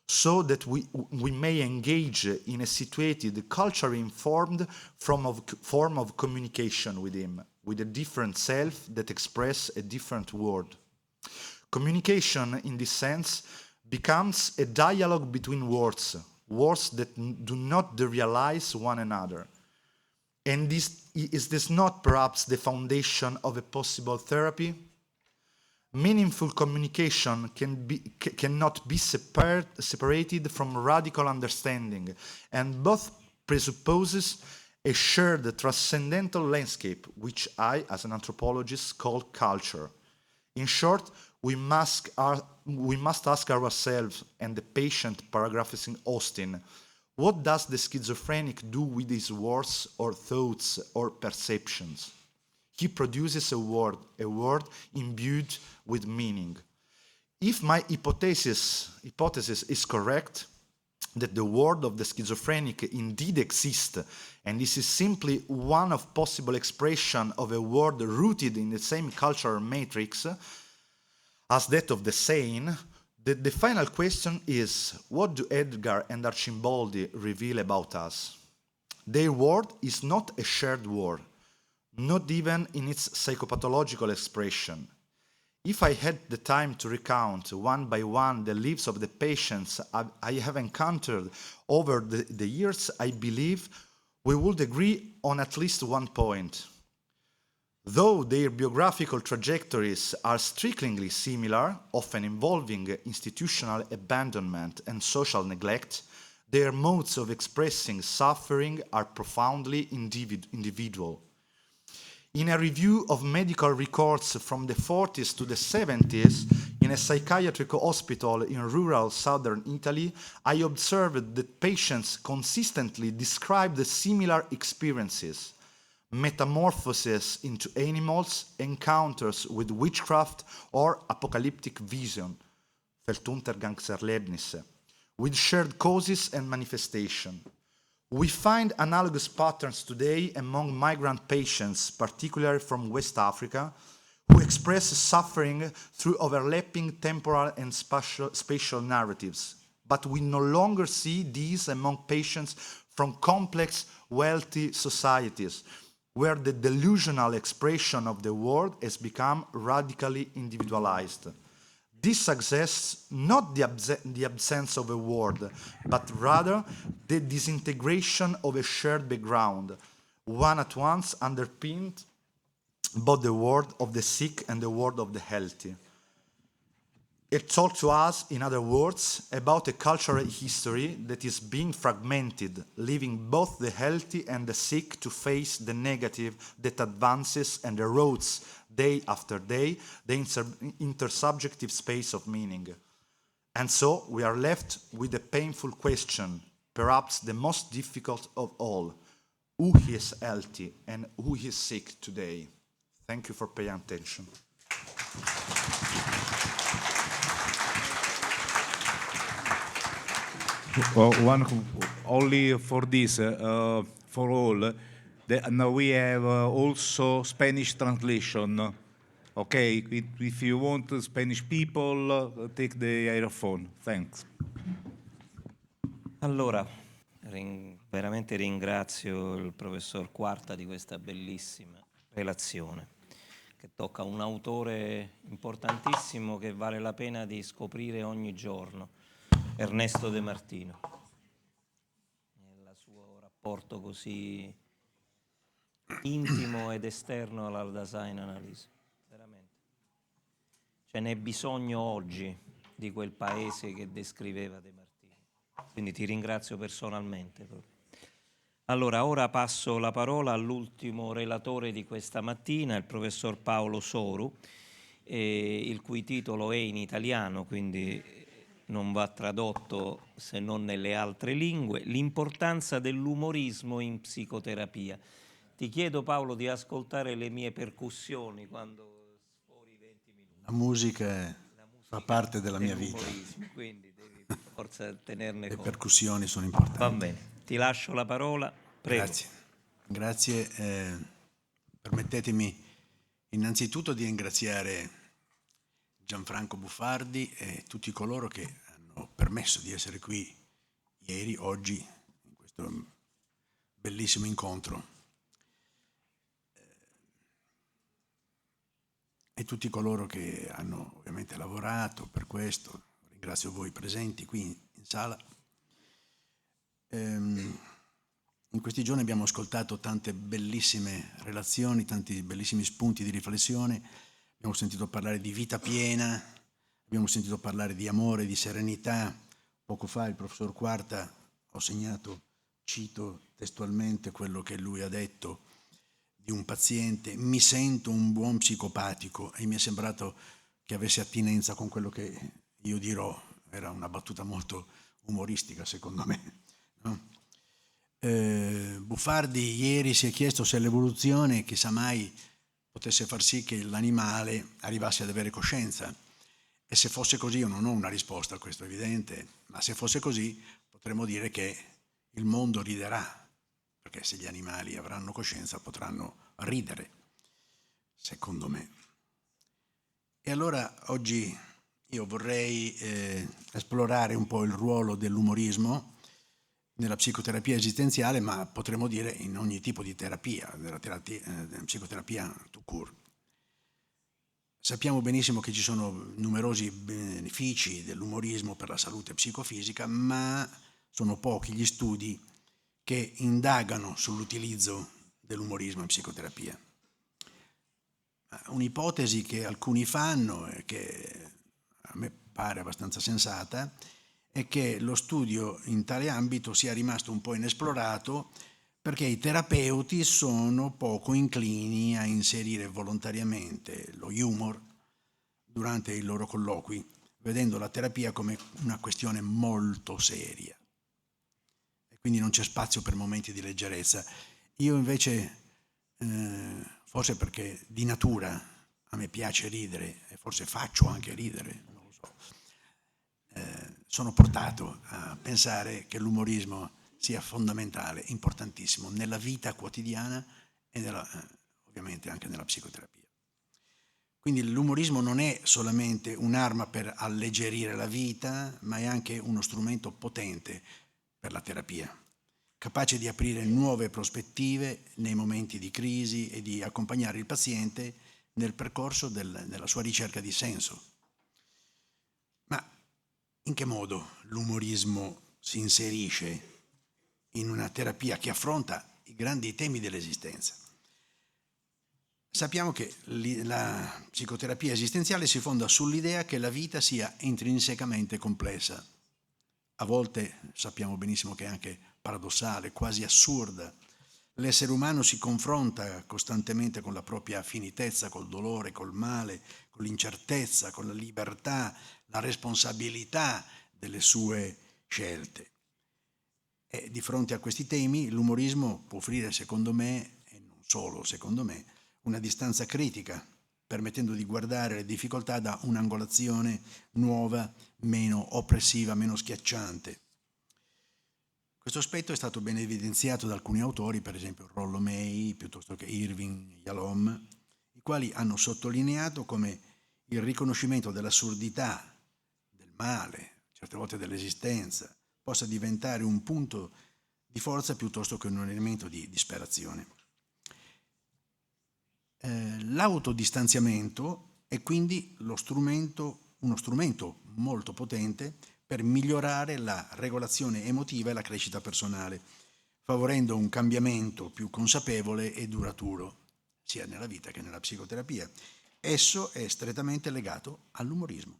[SPEAKER 6] so that we may engage in a situated, culturally informed form of communication with him, with a different self that expresses a different word. Communication, in this sense, becomes a dialogue between words that do not derealize one another. And is this not perhaps the foundation of a possible therapy? Meaningful communication cannot be separated from radical understanding, and both presupposes a shared transcendental landscape, which I, as an anthropologist, call culture. In short, we must ask ourselves, and the patient, paragraphing Austin, what does the schizophrenic do with his words or thoughts or perceptions? He produces a word imbued with meaning. If my hypothesis is correct, that the word of the schizophrenic indeed exists, and this is simply one of possible expression of a word rooted in the same cultural matrix as that of the sane, the final question is, what do Edgar and Archimboldi reveal about us? Their word is not a shared word, not even in its psychopathological expression. If I had the time to recount one by one the lives of the patients I have encountered over the years, I believe we would agree on at least one point. Though their biographical trajectories are strikingly similar, often involving institutional abandonment and social neglect, their modes of expressing suffering are profoundly individual. In a review of medical records from the 40s to the 70s in a psychiatric hospital in rural southern Italy, I observed that patients consistently described similar experiences: metamorphoses into animals, encounters with witchcraft or apocalyptic vision, Weltuntergangserlebnisse, with shared causes and manifestation. We find analogous patterns today among migrant patients, particularly from West Africa, who express suffering through overlapping temporal and spatial narratives. But we no longer see these among patients from complex, wealthy societies, where the delusional expression of the world has become radically individualized. This suggests not the absence of a word, but rather the disintegration of a shared background, one at once underpinned both the word of the sick and the word of the healthy. It talks to us, in other words, about a cultural history that is being fragmented, leaving both the healthy and the sick to face the negative that advances and erodes day after day the intersubjective space of meaning. And so we are left with a painful question, perhaps the most difficult of all: who is healthy and who is sick today? Thank you for paying attention.
[SPEAKER 2] Well, only for this, for all. Now we have also Spanish translation. Okay, if you want Spanish people, take the earphone. Thanks.
[SPEAKER 4] Allora, veramente ringrazio il professor Quarta di questa bellissima relazione. che tocca un autore importantissimo che vale la pena di scoprire ogni giorno, Ernesto De Martino. Il suo rapporto così intimo ed esterno all'Aldasain Analisi, veramente. Ce n'è bisogno oggi di quel paese che descriveva De Martino. Quindi ti ringrazio personalmente proprio. Allora, ora passo la parola all'ultimo relatore di questa mattina, il professor Paolo Soru, il cui titolo è in italiano, quindi non va tradotto se non nelle altre lingue, l'importanza dell'umorismo in psicoterapia. Ti chiedo, Paolo, di ascoltare le mie percussioni quando sfori 20 minuti.
[SPEAKER 3] La musica fa parte della mia vita.
[SPEAKER 4] Quindi devi per forza tenerne
[SPEAKER 3] Le
[SPEAKER 4] conto.
[SPEAKER 3] percussioni sono
[SPEAKER 4] Va
[SPEAKER 3] importanti.
[SPEAKER 4] bene, ti lascio la parola. Prego.
[SPEAKER 3] Grazie. Grazie. Permettetemi innanzitutto di ringraziare Gianfranco Buffardi e tutti coloro che hanno permesso di essere qui ieri, oggi, in questo bellissimo incontro. E tutti coloro che hanno ovviamente lavorato per questo. Ringrazio voi presenti qui in sala. In questi giorni abbiamo ascoltato tante bellissime relazioni, tanti bellissimi spunti di riflessione, abbiamo sentito parlare di vita piena, abbiamo sentito parlare di amore, di serenità. Poco fa il professor Quarta, ho segnato, cito testualmente quello che lui ha detto di un paziente: mi sento un buon psicopatico, e mi è sembrato che avesse attinenza con quello che io dirò. Era una battuta molto umoristica, secondo me, no? Buffardi ieri si è chiesto se l'evoluzione, chissà mai, potesse far sì che l'animale arrivasse ad avere coscienza. E se fosse così, io non ho una risposta a questo, è evidente, ma se fosse così potremmo dire che il mondo riderà, perché se gli animali avranno coscienza potranno ridere, secondo me. E allora oggi io vorrei esplorare un po' il ruolo dell'umorismo nella psicoterapia esistenziale, ma potremmo dire in ogni tipo di terapia, della psicoterapia tout court. Sappiamo benissimo che ci sono numerosi benefici dell'umorismo per la salute psicofisica, ma sono pochi gli studi che indagano sull'utilizzo dell'umorismo in psicoterapia. Un'ipotesi che alcuni fanno e che a me pare abbastanza sensata è che lo studio in tale ambito sia rimasto un po' inesplorato perché i terapeuti sono poco inclini a inserire volontariamente lo humor durante i loro colloqui, vedendo la terapia come una questione molto seria. E quindi non c'è spazio per momenti di leggerezza. Io invece, forse perché di natura a me piace ridere, e forse faccio anche ridere, non lo so, sono portato a pensare che l'umorismo sia fondamentale, importantissimo nella vita quotidiana e ovviamente anche nella psicoterapia. Quindi l'umorismo non è solamente un'arma per alleggerire la vita, ma è anche uno strumento potente per la terapia, capace di aprire nuove prospettive nei momenti di crisi e di accompagnare il paziente nel percorso della sua ricerca di senso. Ma in che modo l'umorismo si inserisce in una terapia che affronta i grandi temi dell'esistenza? Sappiamo che la psicoterapia esistenziale si fonda sull'idea che la vita sia intrinsecamente complessa. A volte sappiamo benissimo che è anche paradossale, quasi assurda. L'essere umano si confronta costantemente con la propria finitezza, col dolore, col male, con l'incertezza, con la libertà, la responsabilità delle sue scelte. E di fronte a questi temi l'umorismo può offrire, secondo me, e non solo secondo me, una distanza critica, permettendo di guardare le difficoltà da un'angolazione nuova, meno oppressiva, meno schiacciante. Questo aspetto è stato ben evidenziato da alcuni autori, per esempio Rollo May, piuttosto che Irving Yalom, i quali hanno sottolineato come il riconoscimento dell'assurdità, del male, certe volte dell'esistenza, possa diventare un punto di forza piuttosto che un elemento di disperazione. L'autodistanziamento è quindi uno strumento molto potente per migliorare la regolazione emotiva e la crescita personale, favorendo un cambiamento più consapevole e duraturo, sia nella vita che nella psicoterapia. Esso è strettamente legato all'umorismo,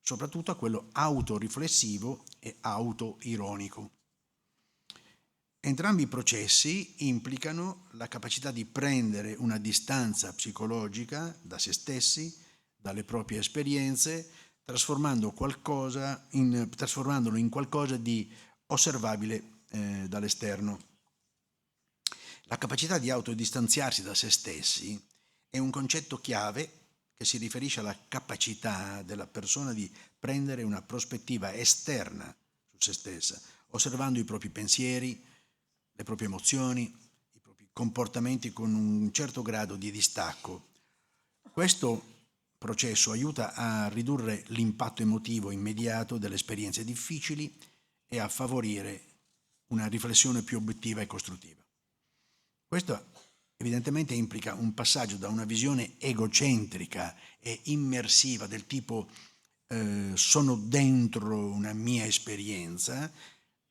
[SPEAKER 3] soprattutto a quello autoriflessivo e autoironico. Entrambi i processi implicano la capacità di prendere una distanza psicologica da se stessi, dalle proprie esperienze, trasformandolo in qualcosa di osservabile dall'esterno. La capacità di autodistanziarsi da se stessi è un concetto chiave che si riferisce alla capacità della persona di prendere una prospettiva esterna su se stessa, osservando i propri pensieri, le proprie emozioni, i propri comportamenti con un certo grado di distacco. Questo processo aiuta a ridurre l'impatto emotivo immediato delle esperienze difficili e a favorire una riflessione più obiettiva e costruttiva. Questo evidentemente implica un passaggio da una visione egocentrica e immersiva del tipo sono dentro una mia esperienza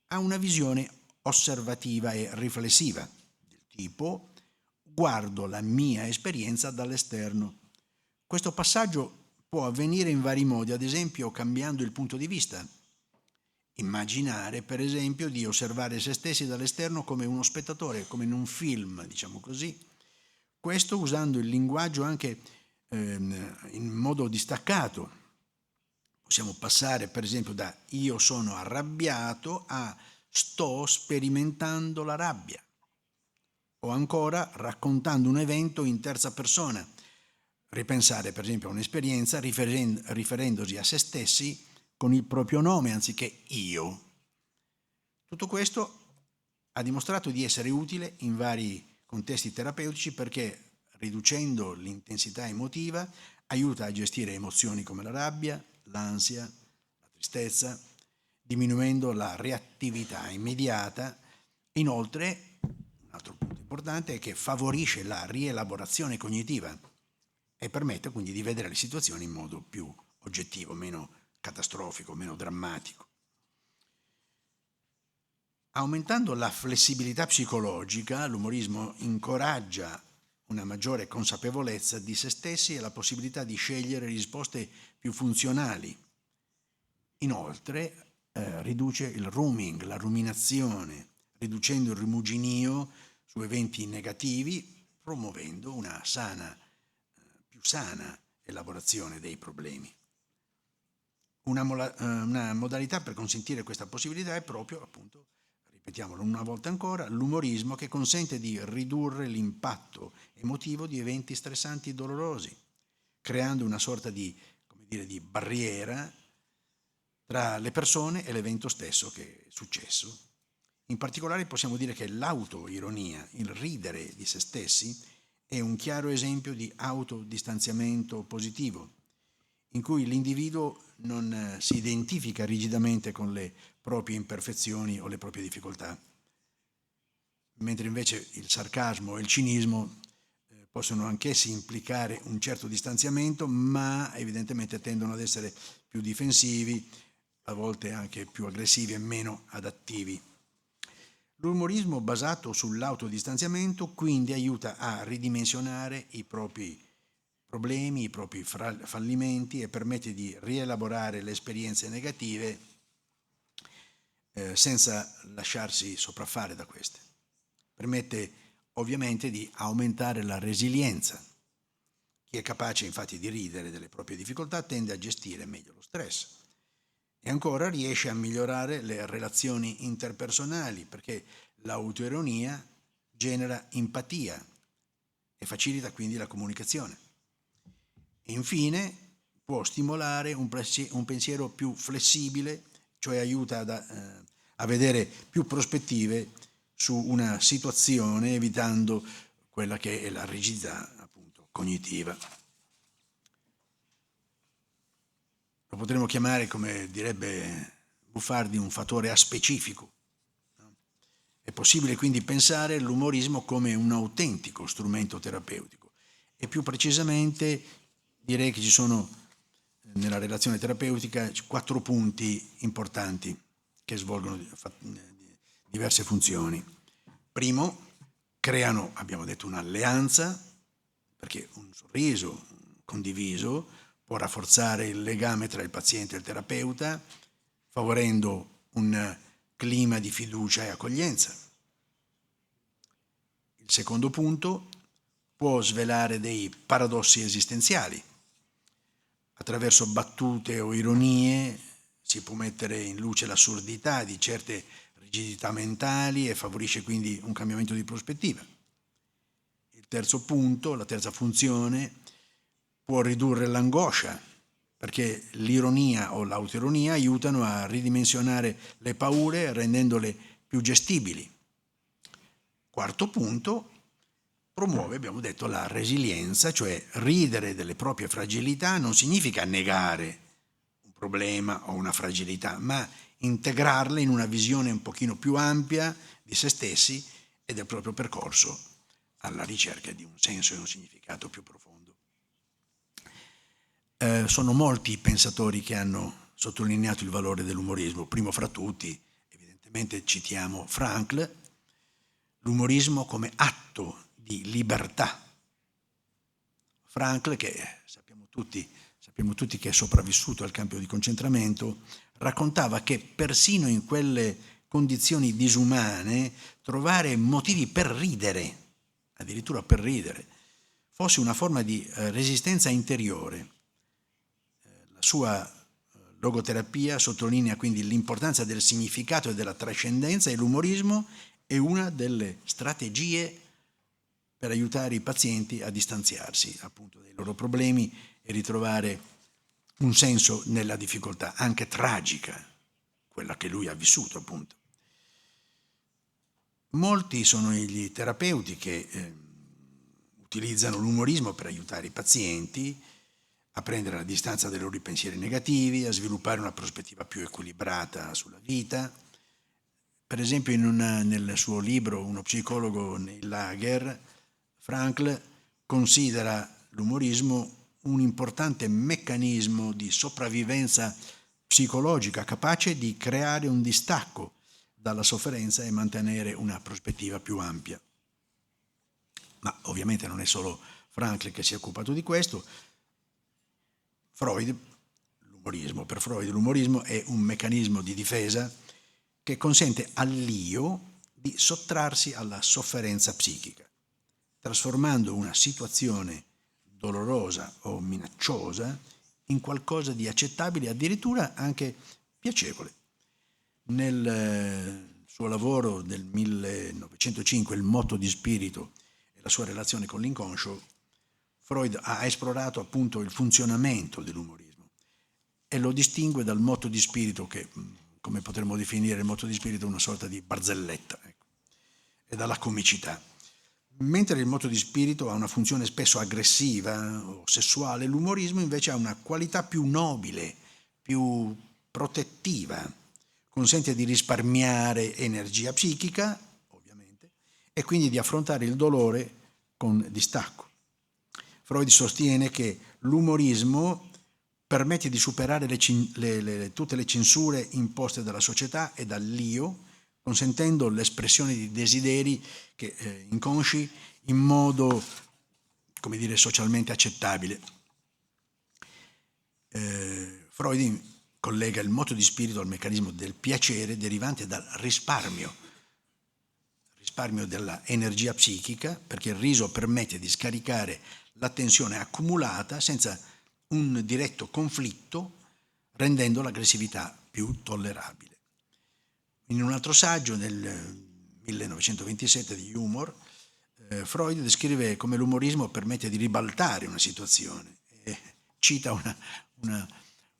[SPEAKER 3] a una visione osservativa e riflessiva del tipo guardo la mia esperienza dall'esterno. Questo passaggio può avvenire in vari modi, ad esempio cambiando il punto di vista. Immaginare, per esempio, di osservare se stessi dall'esterno come uno spettatore, come in un film, diciamo così. Questo usando il linguaggio anche in modo distaccato. Possiamo passare, per esempio, da io sono arrabbiato a sto sperimentando la rabbia. O ancora raccontando un evento in terza persona. Ripensare, per esempio, a un'esperienza riferendosi a se stessi con il proprio nome anziché io. Tutto questo ha dimostrato di essere utile in vari contesti terapeutici perché riducendo l'intensità emotiva aiuta a gestire emozioni come la rabbia, l'ansia, la tristezza, diminuendo la reattività immediata. Inoltre, un altro punto importante è che favorisce la rielaborazione cognitiva e permette quindi di vedere le situazioni in modo più oggettivo, meno catastrofico, meno drammatico. Aumentando la flessibilità psicologica, l'umorismo incoraggia una maggiore consapevolezza di se stessi e la possibilità di scegliere risposte più funzionali. Inoltre riduce il rooming, la ruminazione, riducendo il rimuginio su eventi negativi, promuovendo una più sana elaborazione dei problemi. Una modalità per consentire questa possibilità è proprio, appunto, ripetiamolo una volta ancora, l'umorismo che consente di ridurre l'impatto emotivo di eventi stressanti e dolorosi, creando una sorta di, come dire, di barriera tra le persone e l'evento stesso che è successo. In particolare possiamo dire che l'autoironia, il ridere di se stessi, è un chiaro esempio di autodistanziamento positivo, in cui l'individuo non si identifica rigidamente con le proprie imperfezioni o le proprie difficoltà, mentre invece il sarcasmo e il cinismo possono anch'essi implicare un certo distanziamento, ma evidentemente tendono ad essere più difensivi, a volte anche più aggressivi e meno adattivi. L'umorismo basato sull'autodistanziamento quindi aiuta a ridimensionare i propri problemi, i propri fallimenti e permette di rielaborare le esperienze negative senza lasciarsi sopraffare da queste. Permette ovviamente di aumentare la resilienza. Chi è capace infatti di ridere delle proprie difficoltà tende a gestire meglio lo stress. E ancora riesce a migliorare le relazioni interpersonali perché l'autoironia genera empatia e facilita quindi la comunicazione. E infine può stimolare un pensiero più flessibile, cioè aiuta a vedere più prospettive su una situazione evitando quella che è la rigidità appunto cognitiva. Lo potremmo chiamare, come direbbe Buffardi, un fattore aspecifico. È possibile quindi pensare l'umorismo come un autentico strumento terapeutico e più precisamente direi che ci sono nella relazione terapeutica 4 punti importanti che svolgono diverse funzioni. Primo, creano, abbiamo detto, un'alleanza, perché un sorriso condiviso può rafforzare il legame tra il paziente e il terapeuta, favorendo un clima di fiducia e accoglienza. Il secondo punto può svelare dei paradossi esistenziali. Attraverso battute o ironie si può mettere in luce l'assurdità di certe rigidità mentali e favorisce quindi un cambiamento di prospettiva. Il terzo punto, la terza funzione, può ridurre l'angoscia, perché l'ironia o l'autoironia aiutano a ridimensionare le paure rendendole più gestibili. Quarto punto, promuove, abbiamo detto, la resilienza, cioè ridere delle proprie fragilità non significa negare un problema o una fragilità, ma integrarle in una visione un pochino più ampia di se stessi e del proprio percorso alla ricerca di un senso e un significato più profondo. Sono molti i pensatori che hanno sottolineato il valore dell'umorismo, primo fra tutti, evidentemente citiamo Frankl, l'umorismo come atto di libertà. Frankl, che sappiamo tutti che è sopravvissuto al campo di concentramento, raccontava che persino in quelle condizioni disumane trovare motivi per ridere, addirittura per ridere, fosse una forma di resistenza interiore. La sua logoterapia sottolinea quindi l'importanza del significato e della trascendenza, e l'umorismo è una delle strategie per aiutare i pazienti a distanziarsi appunto dai loro problemi e ritrovare un senso nella difficoltà, anche tragica, quella che lui ha vissuto appunto. Molti sono gli terapeuti che utilizzano l'umorismo per aiutare i pazienti a prendere la distanza dai loro pensieri negativi, a sviluppare una prospettiva più equilibrata sulla vita. Per esempio nel suo libro Uno psicologo nei lager, Frankl considera l'umorismo un importante meccanismo di sopravvivenza psicologica capace di creare un distacco dalla sofferenza e mantenere una prospettiva più ampia. Ma ovviamente non è solo Frankl che si è occupato di questo. Per Freud l'umorismo è un meccanismo di difesa che consente all'io di sottrarsi alla sofferenza psichica, trasformando una situazione dolorosa o minacciosa in qualcosa di accettabile, addirittura anche piacevole. Nel suo lavoro del 1905, Il motto di spirito e la sua relazione con l'inconscio, Freud ha esplorato appunto il funzionamento dell'umorismo e lo distingue dal motto di spirito che, come potremmo definire il motto di spirito, è una sorta di barzelletta, ecco, e dalla comicità. Mentre il motto di spirito ha una funzione spesso aggressiva o sessuale, l'umorismo invece ha una qualità più nobile, più protettiva, consente di risparmiare energia psichica, ovviamente, e quindi di affrontare il dolore con distacco. Freud sostiene che l'umorismo permette di superare tutte le censure imposte dalla società e dall'io, consentendo l'espressione di desideri inconsci in modo, come dire, socialmente accettabile. Freud collega il moto di spirito al meccanismo del piacere derivante dal risparmio della energia psichica, perché il riso permette di scaricare la tensione accumulata senza un diretto conflitto, rendendo l'aggressività più tollerabile. In un altro saggio, nel 1927 di Humor, Freud descrive come l'umorismo permette di ribaltare una situazione e cita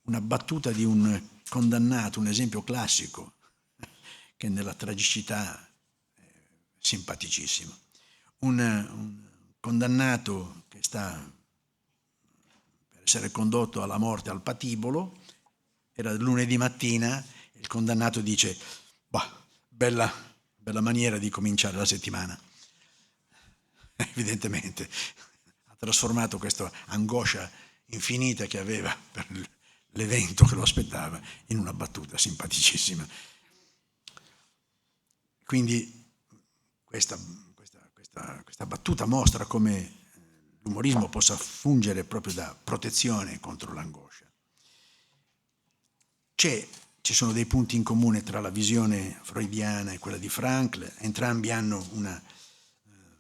[SPEAKER 3] una battuta di un condannato, un esempio classico, che nella tragicità è simpaticissimo. Un condannato che sta per essere condotto alla morte al patibolo, era lunedì mattina, il condannato dice: bah, bella maniera di cominciare la settimana. Evidentemente ha trasformato questa angoscia infinita che aveva per l'evento che lo aspettava in una battuta simpaticissima. Quindi questa battuta mostra come l'umorismo possa fungere proprio da protezione contro l'angoscia. Ci sono dei punti in comune tra la visione freudiana e quella di Frankl, entrambi hanno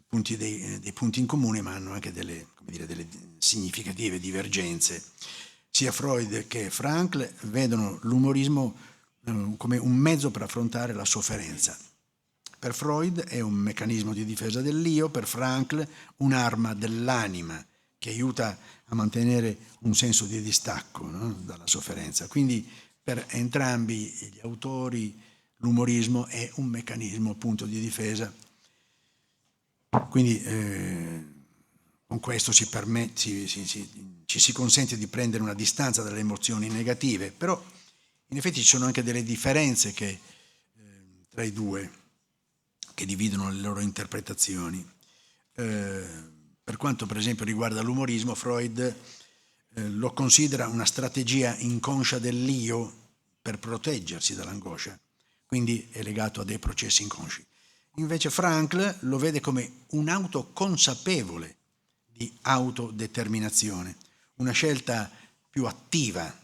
[SPEAKER 3] dei punti in comune, ma hanno anche delle significative divergenze. Sia Freud che Frankl vedono l'umorismo come un mezzo per affrontare la sofferenza. Per Freud è un meccanismo di difesa dell'io, per Frankl un'arma dell'anima che aiuta a mantenere un senso di distacco, no? Dalla sofferenza. Quindi per entrambi gli autori l'umorismo è un meccanismo appunto di difesa. Quindi con questo ci si consente di prendere una distanza dalle emozioni negative, però in effetti ci sono anche delle differenze tra i due che dividono le loro interpretazioni. Per quanto per esempio riguarda l'umorismo, Freud lo considera una strategia inconscia dell'io per proteggersi dall'angoscia, quindi è legato a dei processi inconsci. Invece Frankl lo vede come un auto consapevole di autodeterminazione, una scelta più attiva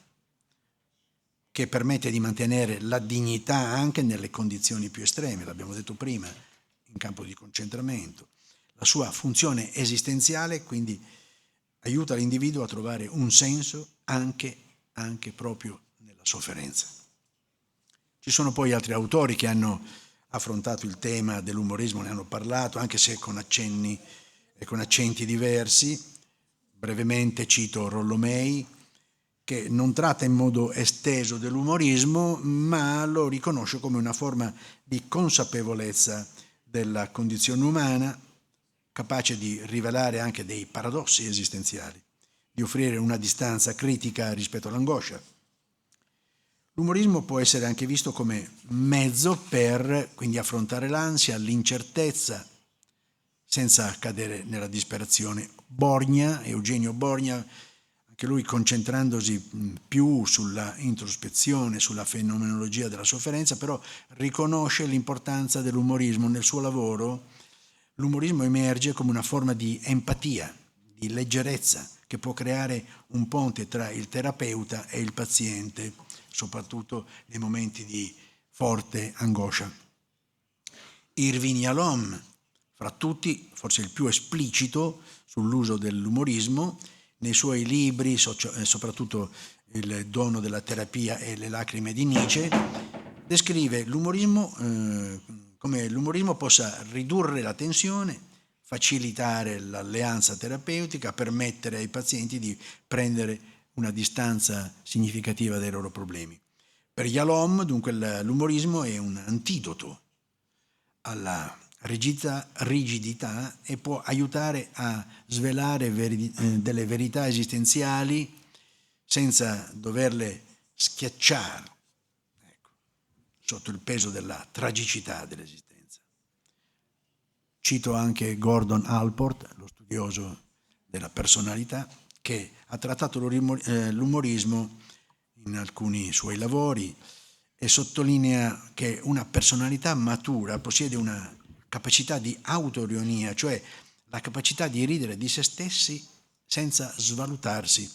[SPEAKER 3] che permette di mantenere la dignità anche nelle condizioni più estreme, l'abbiamo detto prima, in campo di concentramento. La sua funzione esistenziale quindi aiuta l'individuo a trovare un senso anche proprio nella sofferenza. Ci sono poi altri autori che hanno affrontato il tema dell'umorismo, ne hanno parlato, anche se con accenni e con accenti diversi. Brevemente cito Rollo May, che non tratta in modo esteso dell'umorismo, ma lo riconosce come una forma di consapevolezza della condizione umana, capace di rivelare anche dei paradossi esistenziali, di offrire una distanza critica rispetto all'angoscia. L'umorismo può essere anche visto come mezzo per quindi affrontare l'ansia, l'incertezza, senza cadere nella disperazione. Eugenio Borgna, anche lui concentrandosi più sulla introspezione, sulla fenomenologia della sofferenza, però riconosce l'importanza dell'umorismo nel suo lavoro. L'umorismo emerge come una forma di empatia, di leggerezza, che può creare un ponte tra il terapeuta e il paziente, soprattutto nei momenti di forte angoscia. Irving Yalom, fra tutti, forse il più esplicito sull'uso dell'umorismo, nei suoi libri, soprattutto Il dono della terapia e Le lacrime di Nietzsche, descrive l'umorismo come l'umorismo possa ridurre la tensione, facilitare l'alleanza terapeutica, permettere ai pazienti di prendere una distanza significativa dai loro problemi. Per Yalom, dunque, l'umorismo è un antidoto alla rigidità e può aiutare a svelare delle verità esistenziali senza doverle schiacciare, ecco, sotto il peso della tragicità dell'esistenza. Cito anche Gordon Allport, lo studioso della personalità, che ha trattato l'umorismo in alcuni suoi lavori e sottolinea che una personalità matura possiede una capacità di autoironia, cioè la capacità di ridere di se stessi senza svalutarsi.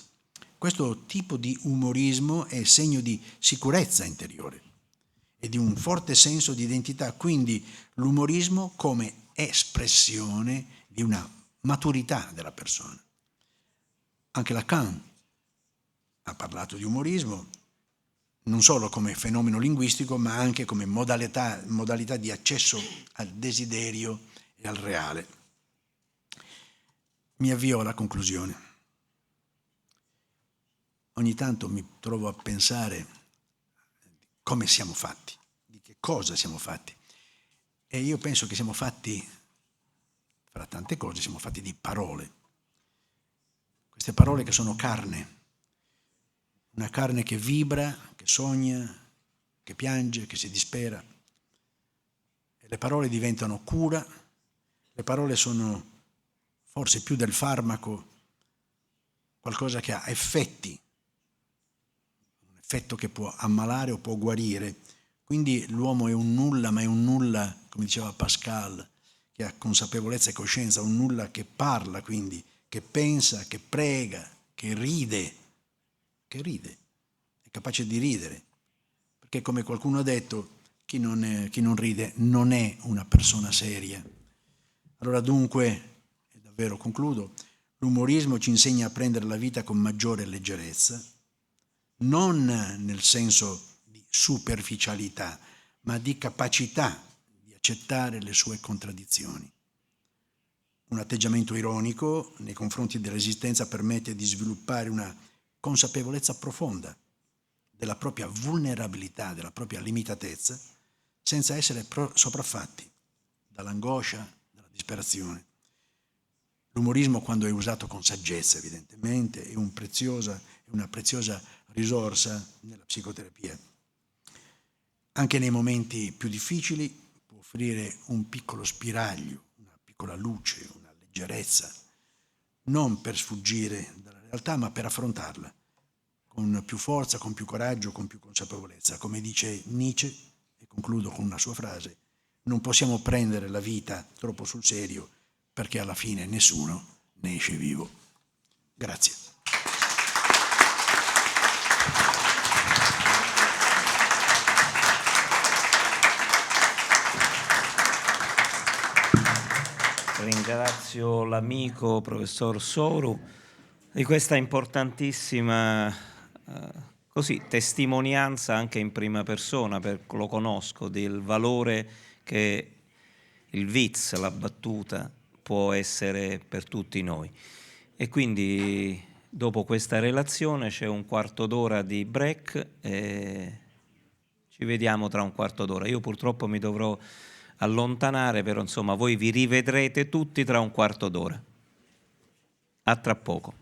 [SPEAKER 3] Questo tipo di umorismo è segno di sicurezza interiore e di un forte senso di identità, quindi l'umorismo come espressione di una maturità della persona. Anche Lacan ha parlato di umorismo non solo come fenomeno linguistico, ma anche come modalità di accesso al desiderio e al reale. Mi avvio alla conclusione. Ogni tanto mi trovo a pensare come siamo fatti, di che cosa siamo fatti. E io penso che siamo fatti, fra tante cose, siamo fatti di parole. Queste parole che sono carne, una carne che vibra, che sogna, che piange, che si dispera. E le parole diventano cura, le parole sono forse più del farmaco, qualcosa che ha effetti, un effetto che può ammalare o può guarire. Quindi l'uomo è un nulla, ma è un nulla, come diceva Pascal, che ha consapevolezza e coscienza, un nulla che parla, quindi, che pensa, che prega, che ride, è capace di ridere. Perché come qualcuno ha detto, chi non ride non è una persona seria. Allora dunque, e davvero concludo, l'umorismo ci insegna a prendere la vita con maggiore leggerezza, non nel senso di superficialità, ma di capacità di accettare le sue contraddizioni. Un atteggiamento ironico nei confronti dell'esistenza permette di sviluppare una consapevolezza profonda della propria vulnerabilità, della propria limitatezza, senza essere sopraffatti dall'angoscia, dalla disperazione. L'umorismo, quando è usato con saggezza, evidentemente, è una preziosa risorsa nella psicoterapia. Anche nei momenti più difficili può offrire un piccolo spiraglio, una piccola luce, una leggerezza, non per sfuggire dalla realtà, ma per affrontarla con più forza, con più coraggio, con più consapevolezza. Come dice Nietzsche, e concludo con una sua frase, non possiamo prendere la vita troppo sul serio perché alla fine nessuno ne esce vivo. Grazie.
[SPEAKER 4] Ringrazio l'amico professor Soru di questa importantissima così, testimonianza anche in prima persona, perché lo conosco, del valore che il Witz, la battuta, può essere per tutti noi. E quindi dopo questa relazione c'è un quarto d'ora di break e ci vediamo tra un quarto d'ora. Io purtroppo mi dovrò allontanare, però insomma voi vi rivedrete tutti tra un quarto d'ora. A tra poco.